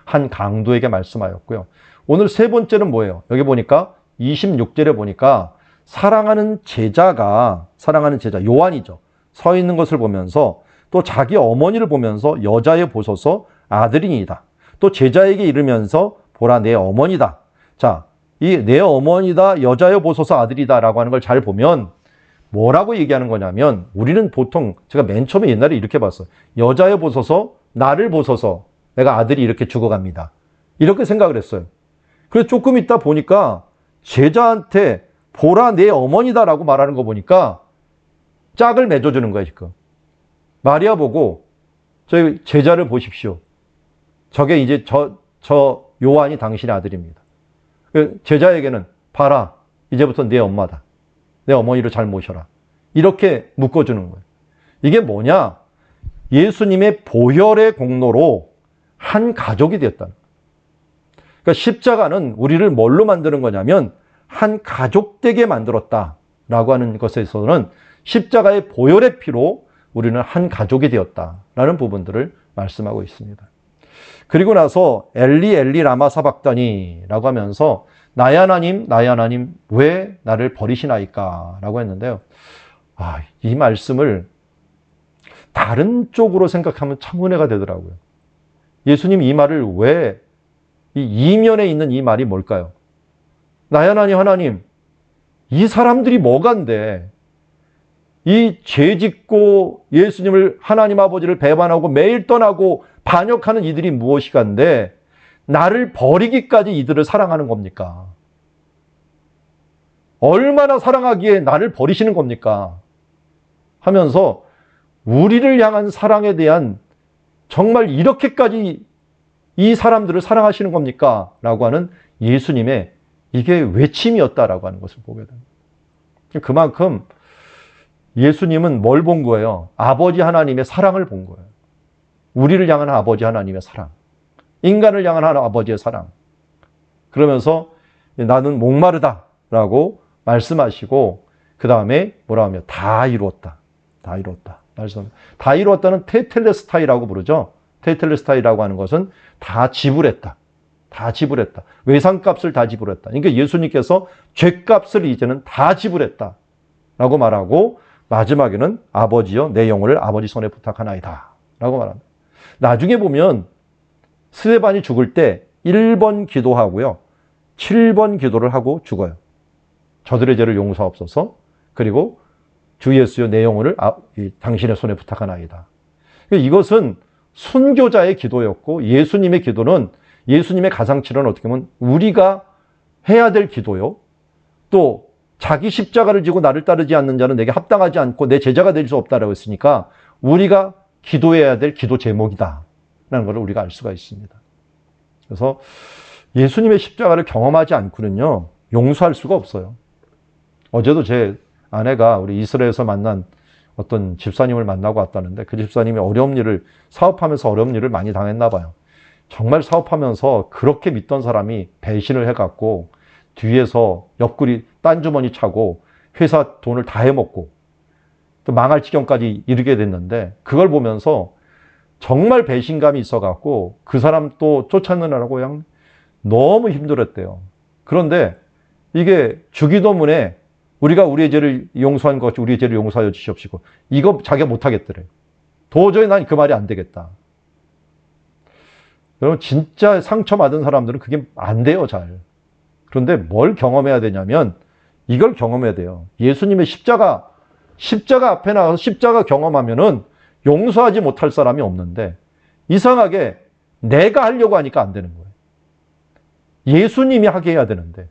한 강도에게 말씀하였고요. 오늘 세 번째는 뭐예요? 여기 보니까 26절에 보니까 사랑하는 제자 요한이죠. 서 있는 것을 보면서 또 자기 어머니를 보면서 여자의 보소서 아들이니이다. 또 제자에게 이르면서 보라 내 어머니다. 자, 이 내 어머니다 여자여 보소서 아들이다 라고 하는 걸 잘 보면 뭐라고 얘기하는 거냐면 우리는 보통 제가 맨 처음에 옛날에 이렇게 봤어요. 여자여 보소서 나를 보소서 내가 아들이 이렇게 죽어갑니다. 이렇게 생각을 했어요. 그래서 조금 있다 보니까 제자한테 보라 내 어머니다 라고 말하는 거 보니까 짝을 맺어주는 거예요, 지금. 마리아 보고 저희 제자를 보십시오. 저게 이제 저 요한이 당신의 아들입니다. 제자에게는 봐라, 이제부터 내 엄마다. 내 어머니를 잘 모셔라. 이렇게 묶어주는 거예요. 이게 뭐냐? 예수님의 보혈의 공로로 한 가족이 되었다는 거예요. 그러니까 십자가는 우리를 뭘로 만드는 거냐면 한 가족 되게 만들었다라고 하는 것에서는 십자가의 보혈의 피로 우리는 한 가족이 되었다라는 부분들을 말씀하고 있습니다. 그리고 나서 엘리 엘리 라마 사박다니라고 하면서 나의 하나님 나의 하나님 왜 나를 버리시나이까 라고 했는데요. 이 말씀을 다른 쪽으로 생각하면 참 은혜가 되더라고요. 예수님 이 말을 왜 이 이면에 있는 이 말이 뭘까요? 나의 하나님 하나님 이 사람들이 뭐간데 이 죄짓고 예수님을 하나님 아버지를 배반하고 매일 떠나고 반역하는 이들이 무엇이간데 나를 버리기까지 이들을 사랑하는 겁니까? 얼마나 사랑하기에 나를 버리시는 겁니까? 하면서 우리를 향한 사랑에 대한 정말 이렇게까지 이 사람들을 사랑하시는 겁니까? 라고 하는 예수님의 이게 외침이었다라고 하는 것을 보게 됩니다. 그만큼 예수님은 뭘 본 거예요? 아버지 하나님의 사랑을 본 거예요. 우리를 향한 아버지 하나님의 사랑. 인간을 향한 아버지의 사랑. 그러면서 나는 목마르다라고 말씀하시고 그 다음에 뭐라 하며 다 이루었다. 다 이루었다. 다 이루었다는 테텔레스타이라고 부르죠. 테텔레스타이라고 하는 것은 다 지불했다. 다 지불했다. 외상값을 다 지불했다. 그러니까 예수님께서 죄값을 이제는 다 지불했다. 라고 말하고 마지막에는 아버지여 내 영혼을 아버지 손에 부탁하나이다. 라고 말합니다. 나중에 보면 스데반이 죽을 때 1번 기도하고요. 7번 기도를 하고 죽어요. 저들의 죄를 용서하옵소서. 그리고 주 예수여 내 영혼을 당신의 손에 부탁하나이다. 이것은 순교자의 기도였고 예수님의 기도는 예수님의 가상치료는 어떻게 보면 우리가 해야 될 기도요. 또 자기 십자가를 지고 나를 따르지 않는 자는 내게 합당하지 않고 내 제자가 될 수 없다라고 했으니까 우리가 기도해야 될 기도 제목이다 라는 것을 우리가 알 수가 있습니다. 그래서 예수님의 십자가를 경험하지 않고는요 용서할 수가 없어요. 어제도 제 아내가 우리 이스라엘에서 만난 어떤 집사님을 만나고 왔다는데 그 집사님이 사업하면서 어려운 일을 많이 당했나 봐요. 정말 사업하면서 그렇게 믿던 사람이 배신을 해갖고 뒤에서 옆구리 딴주머니 차고 회사 돈을 다 해먹고 또 망할 지경까지 이르게 됐는데 그걸 보면서 정말 배신감이 있어갖고 그 사람 또 쫓아내느라고 그냥 너무 힘들었대요. 그런데 이게 주기도문에 우리가 우리의 죄를 용서한 것 같이 우리의 죄를 용서하여 주시옵시고 이거 자기가 못하겠더래. 도저히 난 그 말이 안 되겠다. 여러분 진짜 상처받은 사람들은 그게 안 돼요 잘. 그런데 뭘 경험해야 되냐면 이걸 경험해야 돼요. 예수님의 십자가 앞에 나가서 십자가 경험하면은 용서하지 못할 사람이 없는데 이상하게 내가 하려고 하니까 안 되는 거예요. 예수님이 하게 해야 되는데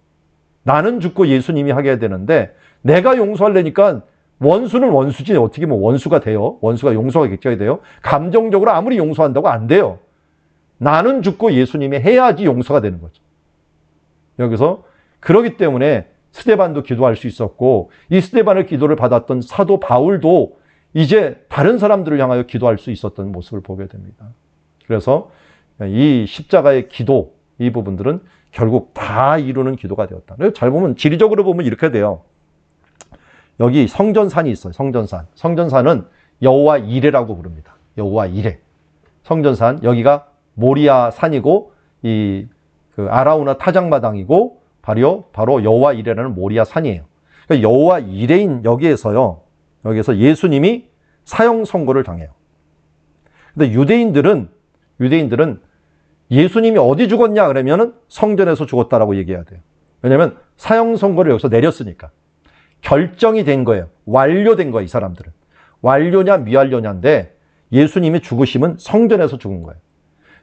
나는 죽고 예수님이 하게 해야 되는데 내가 용서하려니까 원수는 원수지 어떻게 뭐 원수가 돼요? 원수가 용서가 객자가 돼요? 감정적으로 아무리 용서한다고 안 돼요. 나는 죽고 예수님이 해야지 용서가 되는 거죠. 여기서 그러기 때문에 스데반도 기도할 수 있었고 이 스데반의 기도를 받았던 사도 바울도 이제 다른 사람들을 향하여 기도할 수 있었던 모습을 보게 됩니다. 그래서 이 십자가의 기도 이 부분들은 결국 다 이루는 기도가 되었다. 잘 보면 지리적으로 보면 이렇게 돼요. 여기 성전산이 있어요. 성전산은 여호와 이레라고 부릅니다. 여호와 이레. 성전산 여기가 모리아 산이고 이 그 아라우나 타작마당이고 바로 여호와 이레라는 모리아 산이에요. 그러니까 여호와 이레인 여기에서 예수님이 사형 선고를 당해요. 근데 유대인들은 예수님이 어디 죽었냐 그러면은 성전에서 죽었다라고 얘기해야 돼요. 왜냐하면 사형 선고를 여기서 내렸으니까. 결정이 된 거예요. 완료된 거예요, 이 사람들은. 완료냐 미완료냐인데 예수님이 죽으심은 성전에서 죽은 거예요.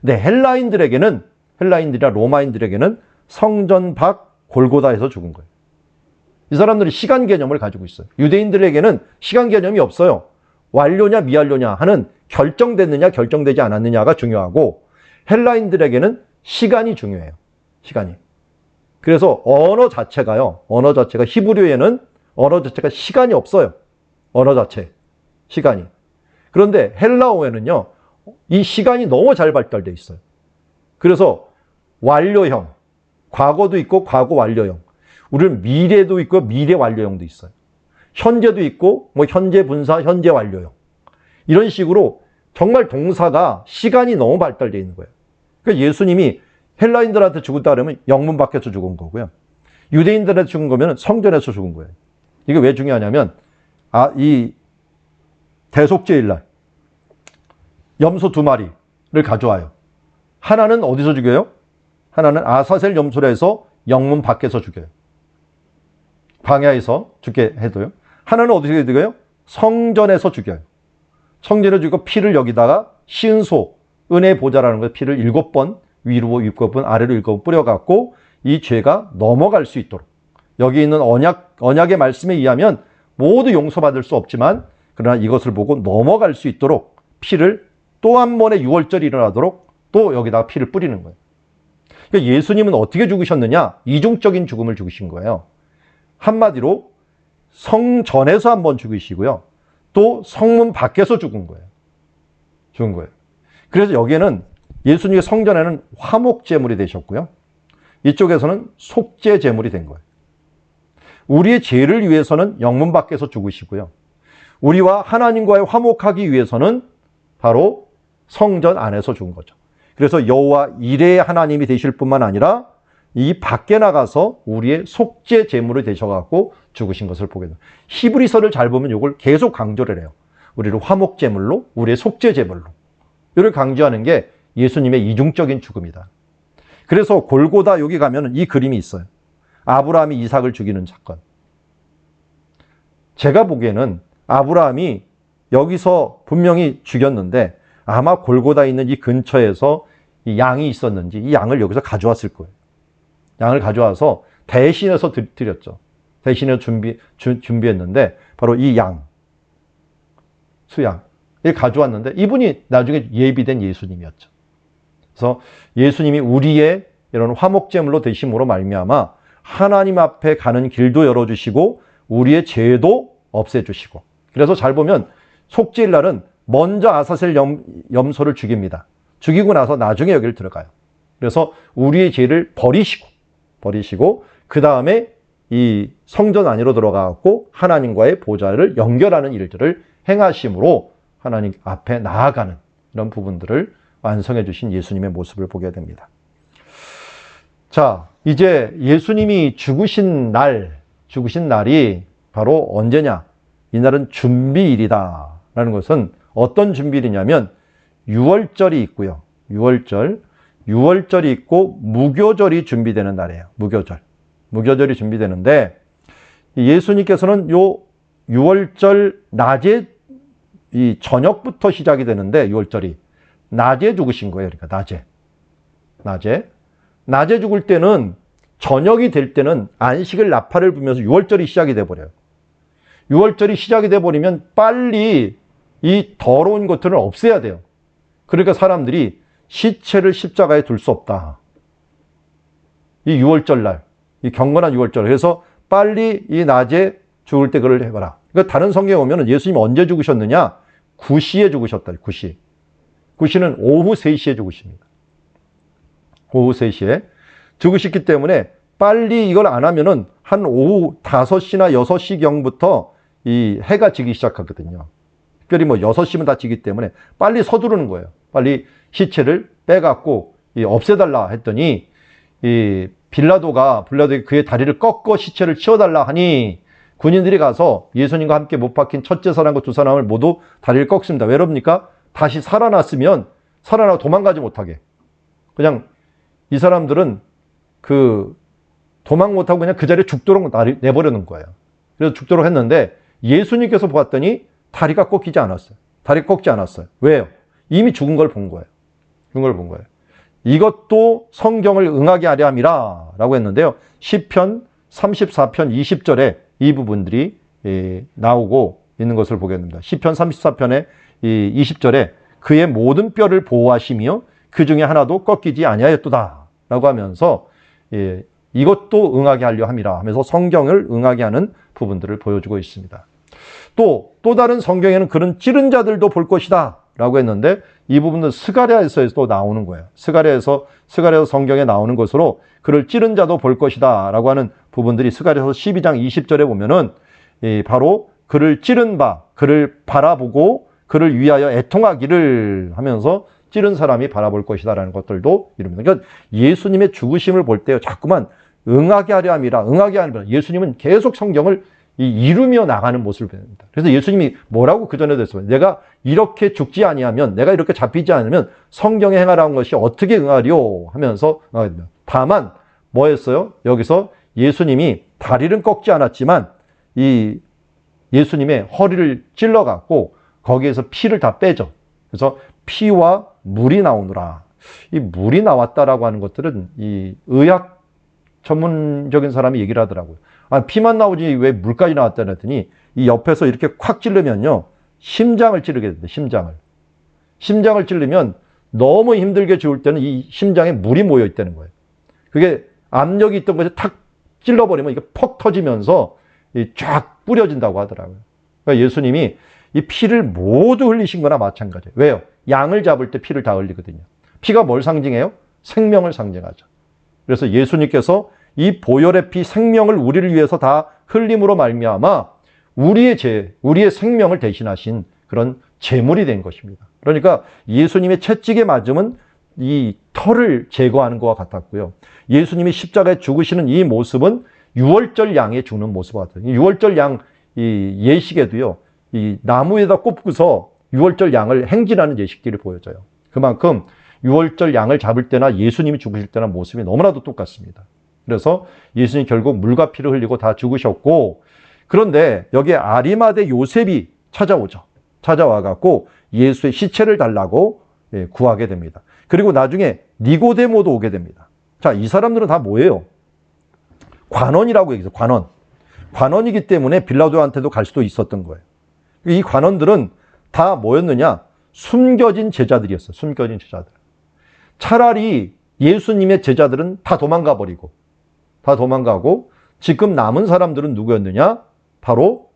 근데 헬라인들이나 로마인들에게는 성전 밖 골고다에서 죽은 거예요. 이 사람들이 시간 개념을 가지고 있어요. 유대인들에게는 시간 개념이 없어요. 완료냐 미완료냐 하는 결정됐느냐 결정되지 않았느냐가 중요하고 헬라인들에게는 시간이 중요해요. 시간이. 그래서 언어 자체가 히브리어에는 언어 자체가 시간이 없어요. 언어 자체. 시간이. 그런데 헬라어에는요. 이 시간이 너무 잘 발달되어 있어요. 그래서 완료형. 과거도 있고 과거 완료형. 우리는 미래도 있고 미래 완료형도 있어요. 현재도 있고 현재 분사, 현재 완료형. 이런 식으로 정말 동사가 시간이 너무 발달되어 있는 거예요. 그러니까 예수님이 헬라인들한테 죽었다 그러면 영문 밖에서 죽은 거고요. 유대인들한테 죽은 거면 성전에서 죽은 거예요. 이게 왜 중요하냐면 이 대속죄일날 염소 2마리를 가져와요. 하나는 어디서 죽여요? 하나는 아사셀 염소로 해서 영문 밖에서 죽여요. 광야에서 죽게 해도요. 하나는 어디서 죽여요? 성전에서 죽여요. 성전에 죽이고 피를 여기다가 시은소, 은혜 보좌라는 거 피를 7번 위로 7번 아래로 7번 뿌려갖고 이 죄가 넘어갈 수 있도록 여기 있는 언약의 말씀에 의하면 모두 용서받을 수 없지만 그러나 이것을 보고 넘어갈 수 있도록 피를 또 한 번의 유월절이 일어나도록 또 여기다가 피를 뿌리는 거예요. 그러니까 예수님은 어떻게 죽으셨느냐? 이중적인 죽음을 죽으신 거예요. 한마디로 성전에서 한 번 죽으시고요. 또 성문 밖에서 죽은 거예요. 그래서 여기에는 예수님의 성전에는 화목제물이 되셨고요. 이쪽에서는 속죄제물이 된 거예요. 우리의 죄를 위해서는 영문 밖에서 죽으시고요. 우리와 하나님과의 화목하기 위해서는 바로 성전 안에서 죽은 거죠. 그래서 여호와 이레의 하나님이 되실 뿐만 아니라 이 밖에 나가서 우리의 속죄 제물이 되셔갖고 죽으신 것을 보게 됩니다. 히브리서를 잘 보면 이걸 계속 강조를 해요. 우리를 화목 제물로, 우리의 속죄 제물로. 이를 강조하는 게 예수님의 이중적인 죽음이다. 그래서 골고다 여기 가면 이 그림이 있어요. 아브라함이 이삭을 죽이는 사건. 제가 보기에는 아브라함이 여기서 분명히 죽였는데 아마 골고다에 있는 이 근처에서 이 양이 있었는지 이 양을 여기서 가져왔을 거예요. 양을 가져와서 대신해서 드렸죠. 대신해서 준비했는데 바로 이 양, 수양을 가져왔는데 이분이 나중에 예비된 예수님이었죠. 그래서 예수님이 우리의 이런 화목제물로 되심으로 말미암아 하나님 앞에 가는 길도 열어주시고 우리의 죄도 없애주시고 그래서 잘 보면 속죄일 날은 먼저 아사셀 염소를 죽입니다. 죽이고 나서 나중에 여기를 들어가요. 그래서 우리의 죄를 버리시고 그 다음에 이 성전 안으로 들어가고 하나님과의 보좌를 연결하는 일들을 행하심으로 하나님 앞에 나아가는 이런 부분들을 완성해 주신 예수님의 모습을 보게 됩니다. 자, 이제 예수님이 죽으신 날이 바로 언제냐? 이날은 준비일이다 라는 것은 어떤 준비일이냐면 유월절이 있고요. 유월절이 있고 무교절이 준비되는 날이에요. 무교절이 준비되는데 예수님께서는 요 유월절 낮에 이 저녁부터 시작이 되는데 유월절이 낮에 죽으신 거예요. 그러니까 낮에 죽을 때는 저녁이 될 때는 안식을 나팔을 불면서 유월절이 시작이 돼 버려요. 유월절이 시작이 돼 버리면 빨리 이 더러운 것들을 없애야 돼요. 그러니까 사람들이 시체를 십자가에 둘 수 없다. 이 유월절 날, 이 경건한 유월절. 그래서 빨리 이 낮에 죽을 때 그걸 해봐라. 그러니까 다른 성경에 보면 예수님이 언제 죽으셨느냐? 9시에 죽으셨다. 9시. 9시는 오후 3시에 죽으십니다. 오후 3시에 죽으셨기 때문에 빨리 이걸 안 하면은 한 오후 5시나 6시경부터 이 해가 지기 시작하거든요. 특별히 6시면 다 지기 때문에 빨리 서두르는 거예요. 빨리 시체를 빼갖고 없애달라 했더니 이 빌라도가 그의 다리를 꺾어 시체를 치워달라 하니 군인들이 가서 예수님과 함께 못 박힌 첫째 사람과 두 사람을 모두 다리를 꺾습니다. 왜 그럽니까? 다시 살아났으면 살아나고 도망가지 못하게. 그냥 이 사람들은 도망 못하고 그냥 그 자리에 죽도록 내버리는 거예요. 그래서 죽도록 했는데 예수님께서 보았더니 다리가 꺾이지 않았어요. 다리 꺾지 않았어요. 왜요? 이미 죽은 걸 본 거예요. 죽은 걸 본 거예요. 이것도 성경을 응하게 하려 함이라 라고 했는데요. 시편 34편 20절에 이 부분들이 나오고 있는 것을 보게 됩니다. 시편 34편의 20절에 그의 모든 뼈를 보호하시며 그 중에 하나도 꺾이지 아니하였도다 라고 하면서 이것도 응하게 하려 함이라 하면서 성경을 응하게 하는 부분들을 보여주고 있습니다. 또 다른 성경에는 그런 찌른 자들도 볼 것이다 라고 했는데 이 부분은 스가랴에서도 나오는 거예요. 스가랴에서 성경에 나오는 것으로 그를 찌른 자도 볼 것이다 라고 하는 부분들이 스가랴서 12장 20절에 보면은 바로 그를 찌른 바, 그를 바라보고 그를 위하여 애통하기를 하면서 찌른 사람이 바라볼 것이다 라는 것들도 이룹니다. 그러니까 예수님의 죽으심을 볼 때 자꾸만 응하게 하려 함이라, 응하게 하려 함이라. 예수님은 계속 성경을 이루며 나가는 모습을 보입니다. 그래서 예수님이 뭐라고 그전에도 했어요. 내가 이렇게 죽지 아니하면, 내가 이렇게 잡히지 않으면 성경에 행하라는 것이 어떻게 응하리요 하면서 다만 뭐 했어요? 여기서 예수님이 다리는 꺾지 않았지만 이 예수님의 허리를 찔러갖고 거기에서 피를 다 빼죠. 그래서 피와 물이 나오느라. 이 물이 나왔다라고 하는 것들은 이 의학 전문적인 사람이 얘기를 하더라고요. 피만 나오지 왜 물까지 나왔다 했더니 이 옆에서 이렇게 콱 찌르면요. 심장을 찌르게 됩니다. 심장을 찌르면 너무 힘들게 죽을 때는 이 심장에 물이 모여 있다는 거예요. 그게 압력이 있던 것이 탁 찔러버리면 이게 퍽 터지면서 쫙 뿌려진다고 하더라고요. 그러니까 예수님이 이 피를 모두 흘리신 거나 마찬가지예요. 왜요? 양을 잡을 때 피를 다 흘리거든요. 피가 뭘 상징해요? 생명을 상징하죠. 그래서 예수님께서 이 보혈의 피 생명을 우리를 위해서 다 흘림으로 말미암아 우리의 생명을 대신하신 그런 제물이 된 것입니다. 그러니까 예수님의 채찍에 맞으면 이 털을 제거하는 것과 같았고요. 예수님이 십자가에 죽으시는 이 모습은 유월절 양에 죽는 모습과 같아요. 유월절 양 이 예식에도요. 이 나무에다 꼽고서 유월절 양을 행진하는 예식들이 보여져요. 그만큼 유월절 양을 잡을 때나 예수님이 죽으실 때나 모습이 너무나도 똑같습니다. 그래서 예수님 결국 물과 피를 흘리고 다 죽으셨고, 그런데 여기에 아리마대 요셉이 찾아와갖고 예수의 시체를 달라고 구하게 됩니다. 그리고 나중에 니고데모도 오게 됩니다. 자, 이 사람들은 다 뭐예요? 관원이라고 얘기해서 관원이기 때문에 빌라도한테도 갈 수도 있었던 거예요. 이 관원들은 다 뭐였느냐? 숨겨진 제자들이었어요. 숨겨진 제자들. 차라리 예수님의 제자들은 다 도망가고 지금 남은 사람들은 누구였느냐? 바로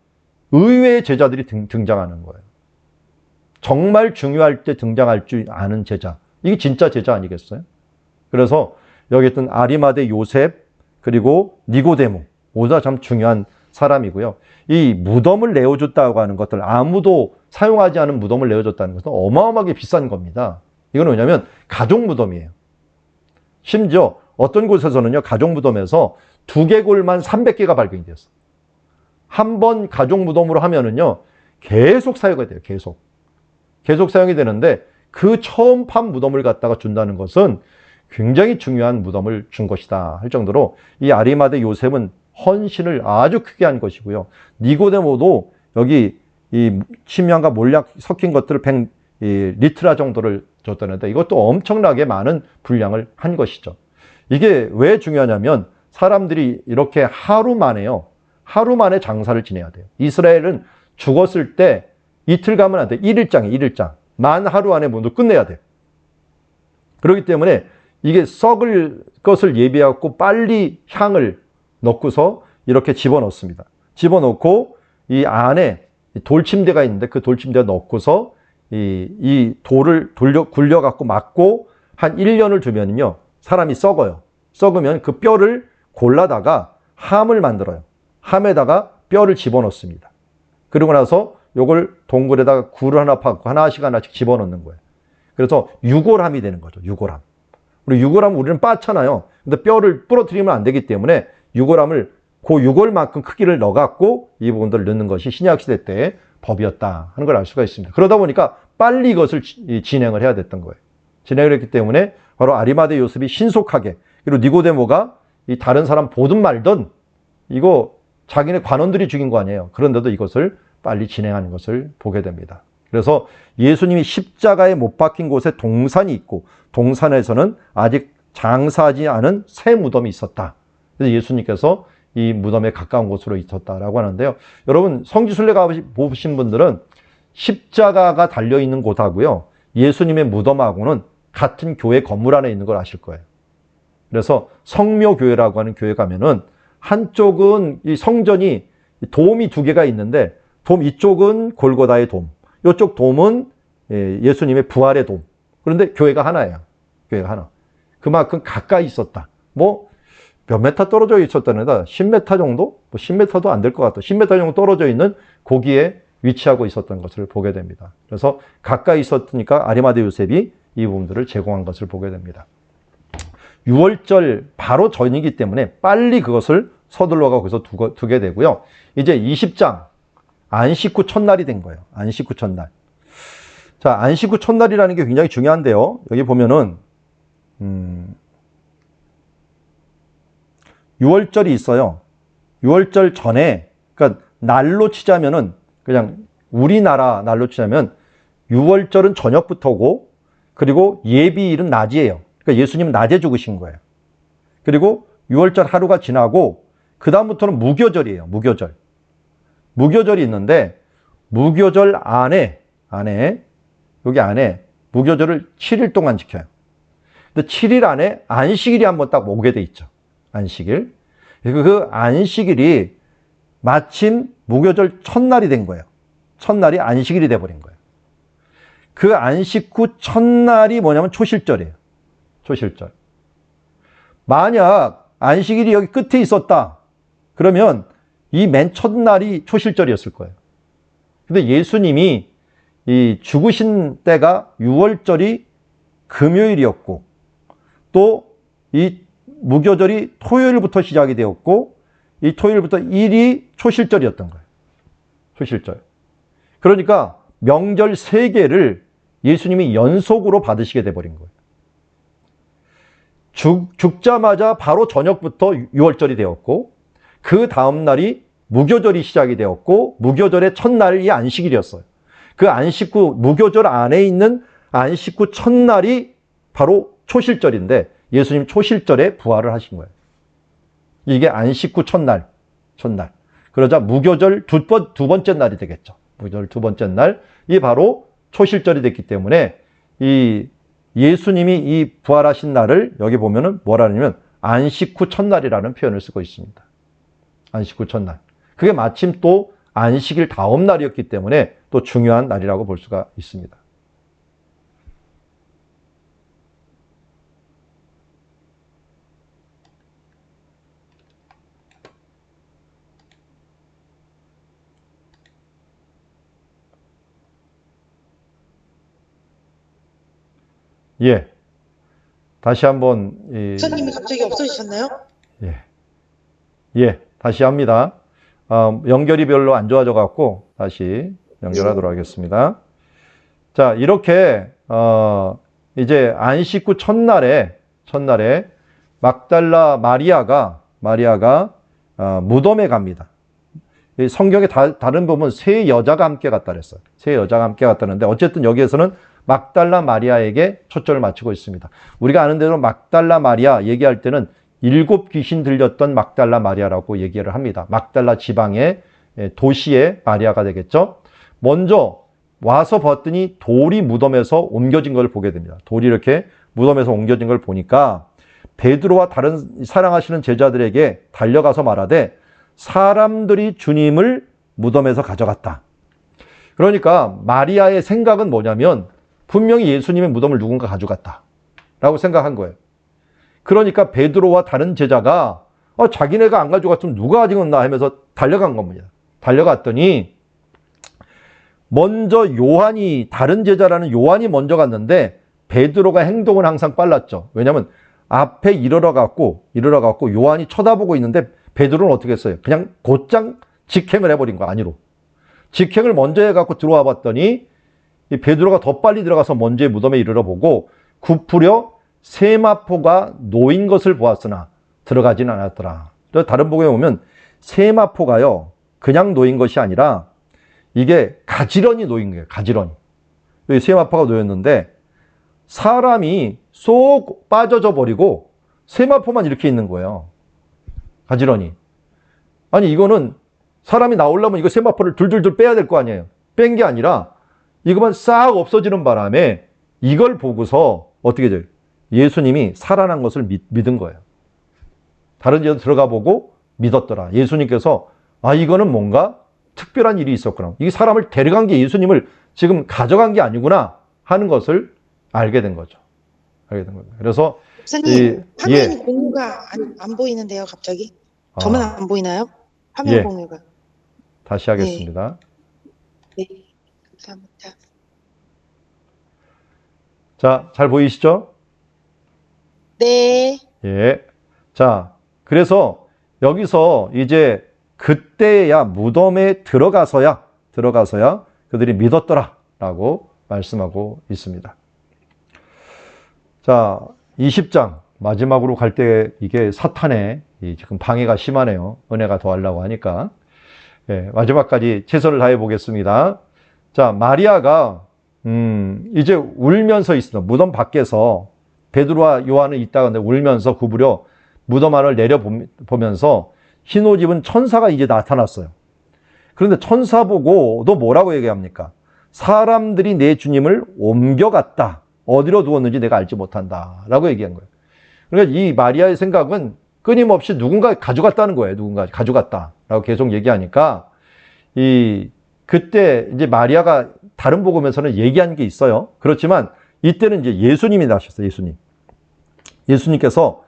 의외의 제자들이 등장하는 거예요. 정말 중요할 때 등장할 줄 아는 제자. 이게 진짜 제자 아니겠어요? 그래서 여기 있던 아리마대 요셉 그리고 니고데모 모두 참 중요한 사람이고요. 이 무덤을 내어줬다고 하는 것들, 아무도 사용하지 않은 무덤을 내어줬다는 것은 어마어마하게 비싼 겁니다. 이건 왜냐하면 가족 무덤이에요. 심지어 어떤 곳에서는요, 가족 무덤에서 두개골만 300개가 발견이 됐어. 한 번 가족 무덤으로 하면은요, 계속 사용이 돼요. 계속 사용이 되는데 그 처음 판 무덤을 갖다가 준다는 것은 굉장히 중요한 무덤을 준 것이다 할 정도로 이 아리마대 요셉은 헌신을 아주 크게 한 것이고요. 니고데모도 여기 이 침향과 몰약 섞인 것들을 100리트라 정도를 줬다는데 이것도 엄청나게 많은 분량을 한 것이죠. 이게 왜 중요하냐면 사람들이 이렇게 하루 만에 장사를 지내야 돼요. 이스라엘은 죽었을 때 이틀 가면 안 돼. 1일장. 만 하루 안에 모두 끝내야 돼. 그렇기 때문에 이게 썩을 것을 예비하고 빨리 향을 넣고서 이렇게 집어넣습니다. 집어넣고 이 안에 돌침대가 있는데 그 돌침대에 넣고서 이 돌을 굴려갖고 막고 한 1년을 두면요. 사람이 썩어요. 썩으면 그 뼈를 골라다가 함을 만들어요. 함에다가 뼈를 집어넣습니다. 그리고 나서 요걸 동굴에다가 굴을 하나 파고 하나씩 집어넣는 거예요. 그래서 유골함이 되는 거죠. 유골함. 우리 유골함 우리는 빠잖아요. 근데 뼈를 부러뜨리면 안 되기 때문에 유골함을 그 유골만큼 크기를 넣어갖고 이 부분들을 넣는 것이 신약시대 때의 법이었다 하는 걸 알 수가 있습니다. 그러다 보니까 빨리 이것을 진행을 해야 됐던 거예요. 진행을 했기 때문에 바로 아리마대 요셉이 신속하게, 그리고 니고데모가 이 다른 사람 보든 말든 이거 자기네 관원들이 죽인 거 아니에요. 그런데도 이것을 빨리 진행하는 것을 보게 됩니다. 그래서 예수님이 십자가에 못 박힌 곳에 동산이 있고, 동산에서는 아직 장사하지 않은 새 무덤이 있었다. 그래서 예수님께서 이 무덤에 가까운 곳으로 있었다라고 하는데요. 여러분, 성지순례 가보신 분들은 십자가가 달려있는 곳하고요, 예수님의 무덤하고는 같은 교회 건물 안에 있는 걸 아실 거예요. 그래서 성묘교회라고 하는 교회 가면은 한쪽은 이 성전이 돔이 두 개가 있는데, 돔 이쪽은 골고다의 돔, 이쪽 돔은 예수님의 부활의 돔. 그런데 교회가 하나예요. 교회가 하나. 그만큼 가까이 있었다. 뭐 몇 메타 떨어져 있었다는 데 10m 정도? 뭐 10m도 안 될 것 같다. 10m 정도 떨어져 있는 거기에 위치하고 있었던 것을 보게 됩니다. 그래서 가까이 있었으니까 아리마대 요셉이 이 부분들을 제공한 것을 보게 됩니다. 6월절 바로 전이기 때문에 빨리 그것을 서둘러가 거기서 두게 되고요. 이제 20장, 안식 후 첫날이 된 거예요. 안식 후 첫날. 자, 안식 후 첫날이라는 게 굉장히 중요한데요. 여기 보면은 6월절이 있어요. 6월절 전에, 그러니까 날로 치자면은, 그냥 우리나라 날로 치자면 6월절은 저녁부터고, 그리고 예비일은 낮이에요. 그러니까 예수님은 낮에 죽으신 거예요. 그리고 6월절 하루가 지나고 그 다음부터는 무교절이에요. 무교절. 무교절이 있는데, 무교절 안에 여기 안에 무교절을 7일 동안 지켜요. 근데 7일 안에 안식일이 한번 딱 오게 돼 있죠. 안식일. 그 안식일이 마침 무교절 첫날이 된 거예요. 첫날이 안식일이 돼버린 거예요. 그 안식 후 첫날이 뭐냐면 초실절이에요. 초실절. 만약 안식일이 여기 끝에 있었다 그러면 이 맨 첫날이 초실절이었을 거예요. 근데 예수님이 이 죽으신 때가 6월절이 금요일이었고, 또 이 무교절이 토요일부터 시작이 되었고, 이 토요일부터 일이 초실절이었던 거예요. 초실절. 그러니까 명절 3개를 예수님이 연속으로 받으시게 돼버린 거예요. 죽자마자 바로 저녁부터 6월절이 되었고, 그 다음 날이 무교절이 시작이 되었고, 무교절의 첫날이 안식일이었어요. 그 안식 후, 무교절 안에 있는 안식 후 첫날이 바로 초실절인데, 예수님 초실절에 부활을 하신 거예요. 이게 안식 후 첫날. 그러자 무교절 두 번째 날이 되겠죠. 무교절 두 번째 날. 이 바로 초실절이 됐기 때문에 이 예수님이 이 부활하신 날을 여기 보면은 뭐라 하냐면 안식 후 첫날이라는 표현을 쓰고 있습니다. 안식 후 첫날. 그게 마침 또 안식일 다음 날이었기 때문에 또 중요한 날이라고 볼 수가 있습니다. 예. 다시 한번. 목사님이 갑자기 없어지셨나요? 예. 다시 합니다. 연결이 별로 안 좋아져 갖고 다시 연결하도록 하겠습니다. 자, 이렇게 이제 안식 후 첫날에 막달라 마리아가 무덤에 갑니다. 성경에 다른 부분 세 여자가 함께 갔다 그랬어요. 세 여자가 함께 갔다는데, 어쨌든 여기에서는 막달라 마리아에게 초점을 맞추고 있습니다. 우리가 아는 대로 막달라 마리아 얘기할 때는 7 귀신 들렸던 막달라 마리아라고 얘기를 합니다. 막달라 지방의 도시의 마리아가 되겠죠. 먼저 와서 봤더니 돌이 무덤에서 옮겨진 걸 보게 됩니다. 돌이 이렇게 무덤에서 옮겨진 걸 보니까 베드로와 다른 사랑하시는 제자들에게 달려가서 말하되 사람들이 주님을 무덤에서 가져갔다. 그러니까 마리아의 생각은 뭐냐면 분명히 예수님의 무덤을 누군가 가져갔다 라고 생각한 거예요. 그러니까 베드로와 다른 제자가 자기네가 안 가져갔으면 누가 가져갔나 하면서 달려간 겁니다. 달려갔더니 먼저 요한이, 다른 제자라는 요한이 먼저 갔는데 베드로가 행동은 항상 빨랐죠. 왜냐하면 앞에 이르러 갔고 요한이 쳐다보고 있는데 베드로는 어떻게 했어요? 그냥 곧장 직행을 해버린 거야. 아니로. 직행을 먼저 해갖고 들어와 봤더니 이 베드로가 더 빨리 들어가서 먼저 무덤에 이르러 보고 굽으려 세마포가 놓인 것을 보았으나 들어가진 않았더라. 다른 복음에 보면 세마포가요, 그냥 놓인 것이 아니라 이게 가지런히 놓인 거예요. 가지런히. 여기 세마포가 놓였는데 사람이 쏙 빠져져 버리고 세마포만 이렇게 있는 거예요. 가지런히. 아니, 이거는 사람이 나오려면 이거 세마포를 둘둘둘 빼야 될 거 아니에요. 뺀 게 아니라 이것만 싹 없어지는 바람에 이걸 보고서 어떻게 돼요? 예수님이 살아난 것을 믿은 거예요. 다른 데로 들어가 보고 믿었더라. 예수님께서 이거는 뭔가 특별한 일이 있었구나. 이 사람을 데려간 게 예수님을 지금 가져간 게 아니구나 하는 것을 알게 된 거죠. 알게 된 겁니다. 그래서 목사님, 화면 공유가 안 보이는데요, 갑자기? 저만 안 보이나요? 화면 공유가. 다시 하겠습니다. 네, 감사합니다. 자, 잘 보이시죠? 네. 예. 자, 그래서 여기서 이제 그때야 무덤에 들어가서야 그들이 믿었더라 라고 말씀하고 있습니다. 자, 20장 마지막으로 갈 때 이게 사탄의 지금 방해가 심하네요. 은혜가 더하려고 하니까. 예, 마지막까지 최선을 다해 보겠습니다. 자, 마리아가 이제 울면서 있습니다. 무덤 밖에서 베드로와 요한은 있다가 울면서 구부려 무덤 안을 내려보면서 흰 옷 입은 천사가 이제 나타났어요. 그런데 천사 보고도 뭐라고 얘기합니까? 사람들이 내 주님을 옮겨갔다. 어디로 두었는지 내가 알지 못한다. 라고 얘기한 거예요. 그러니까 이 마리아의 생각은 끊임없이 누군가 가져갔다는 거예요. 누군가 가져갔다. 라고 계속 얘기하니까 그때 이제 마리아가 다른 복음에서는 얘기한 게 있어요. 그렇지만 이때는 이제 예수님이 나셨어요. 예수님께서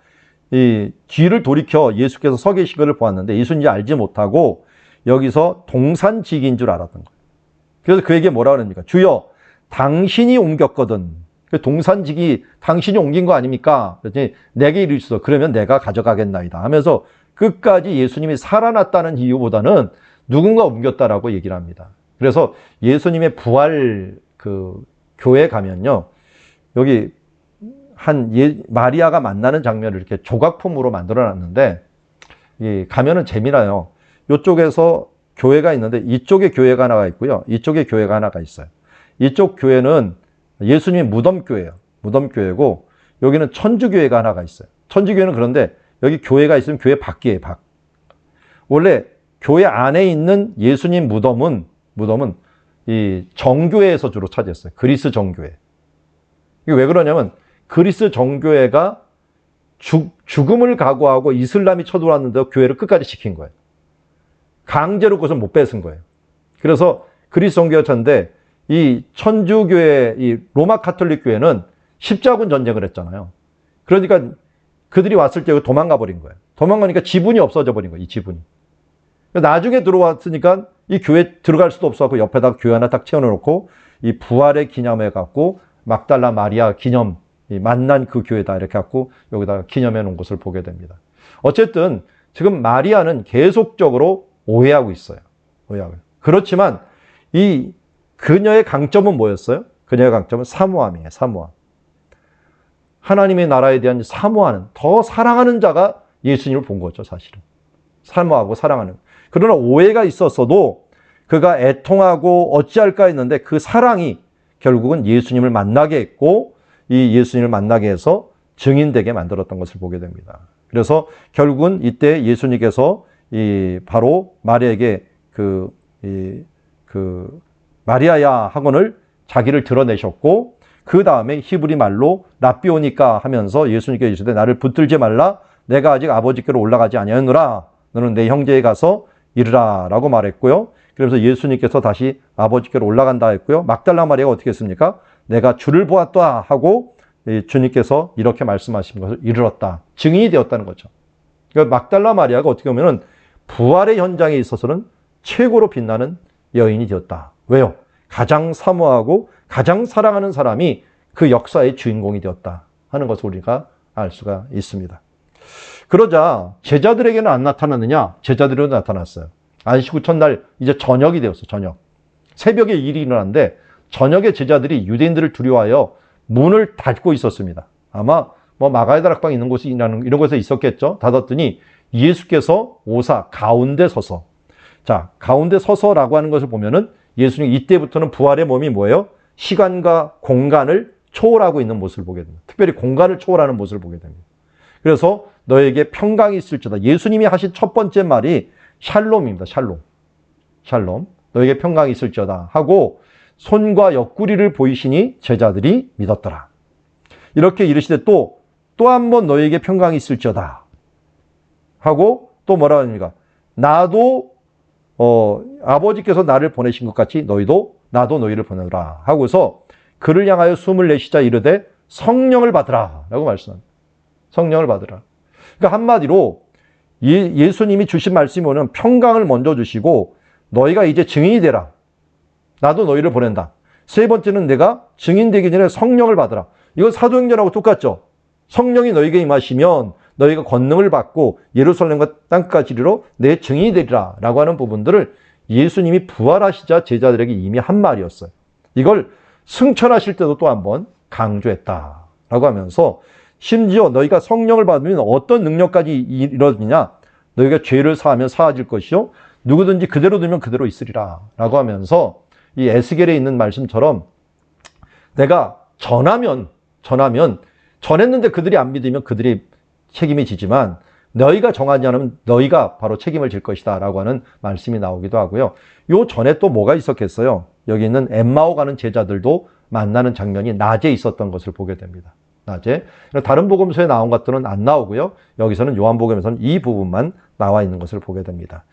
이 뒤를 돌이켜 예수께서 서 계신 것을 보았는데 예수인지 알지 못하고 여기서 동산직인 줄 알았던 거예요. 그래서 그에게 뭐라 그럽니까? 주여, 당신이 옮겼거든. 동산직이 당신이 옮긴 거 아닙니까? 그랬더니 내게 이르시소. 그러면 내가 가져가겠나이다 하면서 끝까지 예수님이 살아났다는 이유보다는 누군가 옮겼다라고 얘기를 합니다. 그래서 예수님의 부활 교회 가면요, 여기 마리아가 만나는 장면을 이렇게 조각품으로 만들어 놨는데, 가면은 재미나요. 이쪽에서 교회가 있는데, 이쪽에 교회가 하나가 있고요. 이쪽에 교회가 하나가 있어요. 이쪽 교회는 예수님의 무덤교회예요. 무덤교회고, 여기는 천주교회가 하나가 있어요. 천주교회는 그런데, 여기 교회가 있으면 교회 밖이에요, 밖. 원래 교회 안에 있는 예수님 무덤은 이 정교회에서 주로 차지했어요. 그리스 정교회. 이게 왜 그러냐면, 그리스 정교회가 죽음을 각오하고 이슬람이 쳐들어왔는데 교회를 끝까지 지킨 거예요. 강제로 그것을 못 뺏은 거예요. 그래서 그리스 정교회였는데 이 천주교회, 이 로마 카톨릭 교회는 십자군 전쟁을 했잖아요. 그러니까 그들이 왔을 때 도망가 버린 거예요. 도망가니까 지분이 없어져 버린 거예요. 이 지분이. 나중에 들어왔으니까 이 교회 들어갈 수도 없어서 옆에다가 교회 하나 딱 채워놓고 이 부활의 기념회 갖고 막달라 마리아 기념 만난 그 교회다 이렇게 갖고 여기다가 기념해 놓은 것을 보게 됩니다. 어쨌든 지금 마리아는 계속적으로 오해하고 있어요. 오해하고. 그렇지만 이 그녀의 강점은 뭐였어요? 그녀의 강점은 사모함이에요. 사모함. 하나님의 나라에 대한 사모하는, 더 사랑하는 자가 예수님을 본 거죠, 사실은. 사모하고 사랑하는. 그러나 오해가 있었어도 그가 애통하고 어찌할까 했는데 그 사랑이 결국은 예수님을 만나게 했고 이 예수님을 만나게 해서 증인되게 만들었던 것을 보게 됩니다. 그래서 결국은 이때 예수님께서 바로 마리아에게 마리아야 하고는 자기를 드러내셨고 그 다음에 히브리 말로 랍비오니까 하면서 예수님께서 이르시되 나를 붙들지 말라 내가 아직 아버지께로 올라가지 아니하노라 너는 내 형제에 가서 이르라 라고 말했고요. 그래서 예수님께서 다시 아버지께로 올라간다 했고요. 막달라 마리아가 어떻게 했습니까? 내가 주를 보았다 하고 주님께서 이렇게 말씀하신 것을 이르렀다. 증인이 되었다는 거죠. 그러니까 막달라 마리아가 어떻게 보면 부활의 현장에 있어서는 최고로 빛나는 여인이 되었다. 왜요? 가장 사모하고 가장 사랑하는 사람이 그 역사의 주인공이 되었다 하는 것을 우리가 알 수가 있습니다. 그러자 제자들에게는 안 나타났느냐? 제자들에게는 나타났어요. 안식 후 첫날 이제 저녁이 되었어. 저녁. 새벽에 일이 일어났는데 저녁에 제자들이 유대인들을 두려워하여 문을 닫고 있었습니다. 아마 뭐 마가의 다락방 있는 곳이 이런 곳에 있었겠죠. 닫았더니 예수께서 오사 가운데 서서, 자, 가운데 서서라고 하는 것을 보면은 예수님 이때부터는 부활의 몸이 뭐예요? 시간과 공간을 초월하고 있는 모습을 보게 됩니다. 특별히 공간을 초월하는 모습을 보게 됩니다. 그래서 너에게 평강이 있을지어다. 예수님이 하신 첫 번째 말이 샬롬입니다. 샬롬. 샬롬. 너에게 평강이 있을지어다 하고 손과 옆구리를 보이시니 제자들이 믿었더라. 이렇게 이르시되 또 한 번 너에게 평강이 있을지어다 하고 또 뭐라 합니까? 나도 아버지께서 나를 보내신 것 같이 나도 너희를 보내라 하고서 그를 향하여 숨을 내쉬자 이르되 성령을 받으라 라고 말씀합니다. 성령을 받으라. 그러니까 한마디로 예수님이 주신 말씀이 뭐냐면 평강을 먼저 주시고 너희가 이제 증인이 되라. 나도 너희를 보낸다. 세 번째는 내가 증인 되기 전에 성령을 받으라. 이건 사도행전하고 똑같죠. 성령이 너희에게 임하시면 너희가 권능을 받고 예루살렘과 땅까지 이르러 내 증인이 되리라 라고 하는 부분들을 예수님이 부활하시자 제자들에게 이미 한 말이었어요. 이걸 승천하실 때도 또 한 번 강조했다라고 하면서 심지어 너희가 성령을 받으면 어떤 능력까지 이루어지냐? 너희가 죄를 사하면 사하질 것이요 누구든지 그대로 두면 그대로 있으리라 라고 하면서 이 에스겔에 있는 말씀처럼 내가 전했는데 그들이 안 믿으면 그들이 책임이 지지만 너희가 정하지 않으면 너희가 바로 책임을 질 것이다 라고 하는 말씀이 나오기도 하고요. 요 전에 또 뭐가 있었겠어요? 여기 있는 엠마오 가는 제자들도 만나는 장면이 낮에 있었던 것을 보게 됩니다. 낮에. 다른 복음서에 나온 것들은 안 나오고요. 여기서는 요한복음에서는 이 부분만 나와 있는 것을 보게 됩니다.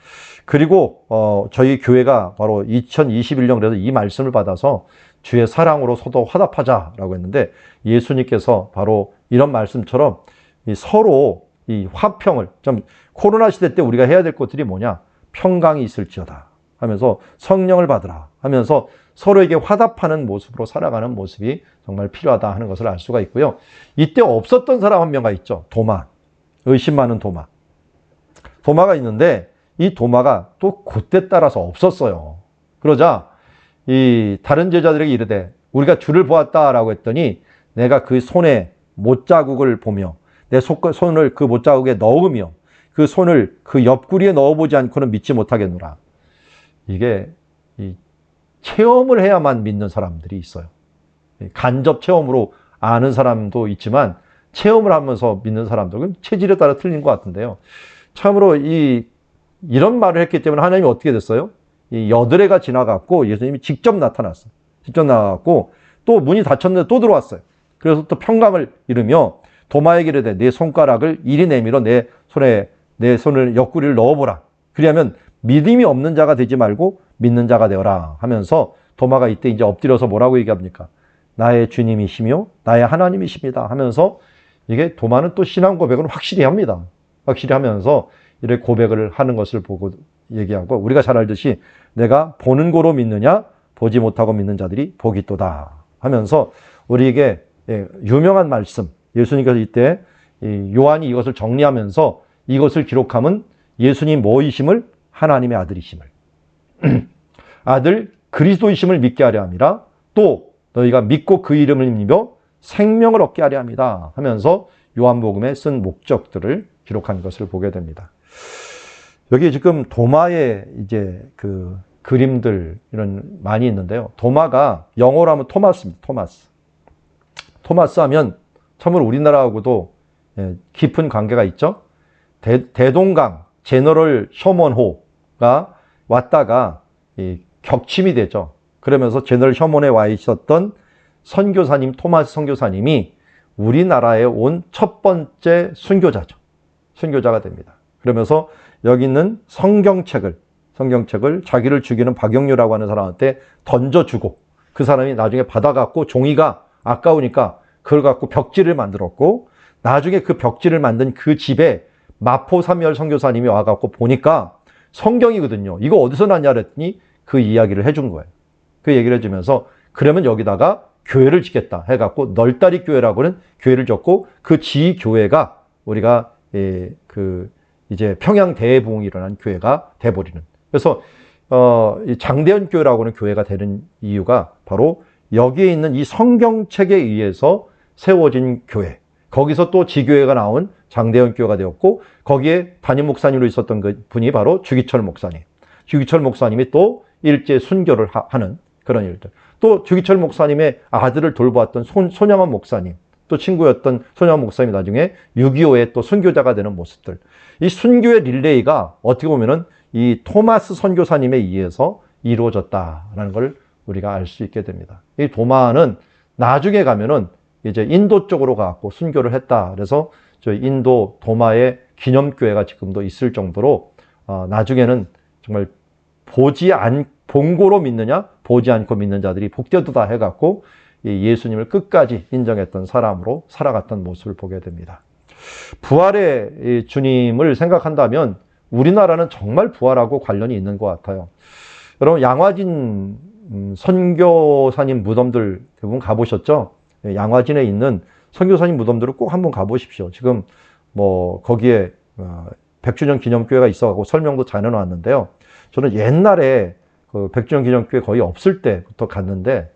그리고 저희 교회가 바로 2021년 그래서 이 말씀을 받아서 주의 사랑으로 서로 화답하자라고 했는데 예수님께서 바로 이런 말씀처럼 서로 이 화평을 좀 코로나 시대 때 우리가 해야 될 것들이 뭐냐? 평강이 있을지어다 하면서 성령을 받으라 하면서 서로에게 화답하는 모습으로 살아가는 모습이 정말 필요하다 하는 것을 알 수가 있고요. 이때 없었던 사람 한 명가 있죠. 도마. 의심 많은 도마. 도마가 있는데 이 도마가 또 그때 따라서 없었어요. 그러자 이 다른 제자들에게 이르되 우리가 주를 보았다라고 했더니 내가 그 손에 못자국을 보며 내 손을 그 못자국에 넣으며 그 손을 그 옆구리에 넣어보지 않고는 믿지 못하겠노라. 이게 이 체험을 해야만 믿는 사람들이 있어요. 간접 체험으로 아는 사람도 있지만 체험을 하면서 믿는 사람들은 체질에 따라 틀린 것 같은데요. 참으로 이런 말을 했기 때문에 하나님이 어떻게 됐어요? 이 여드레가 지나갔고 예수님이 직접 나타났어요. 직접 나갔고 또 문이 닫혔는데 또 들어왔어요. 그래서 또 평강을 이루며 도마에게 이르되 내 손가락을 이리 내밀어 내 손을 옆구리를 넣어보라. 그리하면 믿음이 없는 자가 되지 말고 믿는 자가 되어라 하면서 도마가 이때 이제 엎드려서 뭐라고 얘기합니까? 나의 주님이시며 나의 하나님이십니다 하면서 이게 도마는 또 신앙 고백은 확실히 합니다. 확실히 하면서 이렇게 고백을 하는 것을 보고 얘기하고 우리가 잘 알듯이 내가 보는 고로 믿느냐 보지 못하고 믿는 자들이 복이 있도다 하면서 우리에게 유명한 말씀 예수님께서 이때 요한이 이것을 정리하면서 이것을 기록함은 예수님 뭐이심을 하나님의 아들이심을 아들 그리스도이심을 믿게 하려 함이라 또 너희가 믿고 그 이름을 믿으며 생명을 얻게 하려 함이다 하면서 요한복음에 쓴 목적들을 기록한 것을 보게 됩니다. 여기 지금 도마의 이제 그 그림들 이런 많이 있는데요. 도마가 영어로 하면 토마스입니다. 토마스 하면 참으로 우리나라하고도 깊은 관계가 있죠. 대동강 제너럴 셔먼호가 왔다가 격침이 되죠. 그러면서 제너럴 셔먼에 와 있었던 선교사님 토마스 선교사님이 우리나라에 온 첫 번째 순교자죠. 순교자가 됩니다. 그러면서 여기 있는 성경책을 자기를 죽이는 박영류라고 하는 사람한테 던져주고 그 사람이 나중에 받아갖고 종이가 아까우니까 그걸 갖고 벽지를 만들었고 나중에 그 벽지를 만든 그 집에 마포 삼열 선교사님이 와갖고 보니까 성경이거든요. 이거 어디서 났냐 그랬더니 그 이야기를 해준 거예요. 그 얘기를 해주면서 그러면 여기다가 교회를 짓겠다 해갖고 널다리 교회라고는 교회를 졌고 그 지교회가 우리가 이제 평양 대부흥이 일어난 교회가 돼버리는. 그래서 장대현 교회라고는 교회가 되는 이유가 바로 여기에 있는 이 성경책에 의해서 세워진 교회. 거기서 또 지교회가 나온 장대현 교회가 되었고, 거기에 담임 목사님으로 있었던 그 분이 바로 주기철 목사님. 주기철 목사님이 또 일제 순교를 하는 그런 일들. 또 주기철 목사님의 아들을 돌보았던 손양원 목사님, 또 친구였던 손양원 목사님이 나중에 6.25에 또 순교자가 되는 모습들. 이 순교의 릴레이가 어떻게 보면은 이 토마스 선교사님에 의해서 이루어졌다라는 걸 우리가 알 수 있게 됩니다. 이 도마는 나중에 가면은 이제 인도 쪽으로 가고 순교를 했다. 그래서 저희 인도 도마의 기념교회가 지금도 있을 정도로 나중에는 정말 본고로 믿느냐 보지 않고 믿는 자들이 복되도다 해갖고 예수님을 끝까지 인정했던 사람으로 살아갔던 모습을 보게 됩니다. 부활의 주님을 생각한다면 우리나라는 정말 부활하고 관련이 있는 것 같아요. 여러분 양화진 선교사님 무덤들 대부분 가보셨죠? 양화진에 있는 선교사님 무덤들을 꼭 한번 가보십시오. 지금 뭐 거기에 100주년 기념교회가 있어가지고 설명도 잘 해놨는데요. 저는 옛날에 그 100주년 기념교회 거의 없을 때부터 갔는데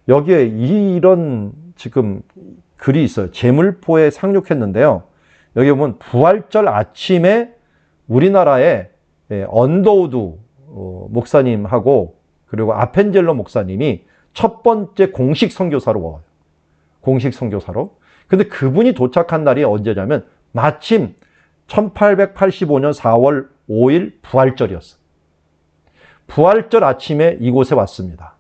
여기에 이런 지금 글이 있어요. 제물포에 상륙했는데요. 여기 보면 부활절 아침에 우리나라의 언더우드 목사님하고 그리고 아펜젤러 목사님이 첫 번째 공식 선교사로 와요. 공식 선교사로. 근데 그분이 도착한 날이 언제냐면 마침 1885년 4월 5일 부활절이었어요. 부활절 아침에 이곳에 왔습니다.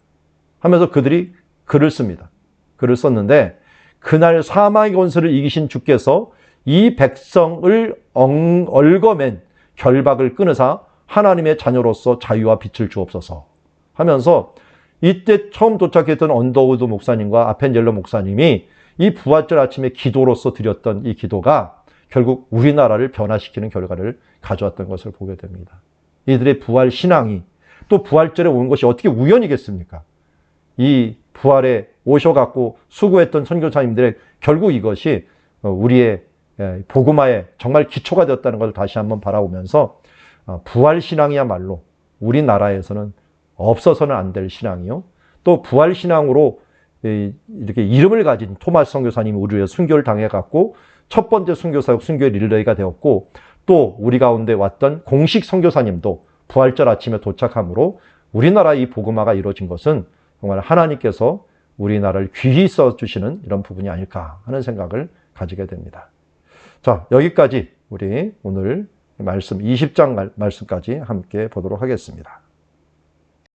하면서 그들이 글을 씁니다. 글을 썼는데 그날 사망의 권세를 이기신 주께서 이 백성을 얽어맨 결박을 끊으사 하나님의 자녀로서 자유와 빛을 주옵소서 하면서 이때 처음 도착했던 언더우드 목사님과 아펜젤러 목사님이 이 부활절 아침에 기도로서 드렸던 이 기도가 결국 우리나라를 변화시키는 결과를 가져왔던 것을 보게 됩니다. 이들의 부활 신앙이 또 부활절에 온 것이 어떻게 우연이겠습니까? 이 부활에 오셔갖고 수고했던 선교사님들의 결국 이것이 우리의 복음화에 정말 기초가 되었다는 것을 다시 한번 바라보면서 부활 신앙이야말로 우리나라에서는 없어서는 안 될 신앙이요. 또 부활 신앙으로 이렇게 이름을 가진 토마스 선교사님이 우리의 순교를 당해갖고 첫 번째 순교사역 순교의 릴레이가 되었고 또 우리 가운데 왔던 공식 선교사님도 부활절 아침에 도착함으로 우리나라 이 복음화가 이루어진 것은 정말 하나님께서 우리나라를 귀히 써주시는 이런 부분이 아닐까 하는 생각을 가지게 됩니다. 자, 여기까지 우리 오늘 말씀 20장 말씀까지 함께 보도록 하겠습니다.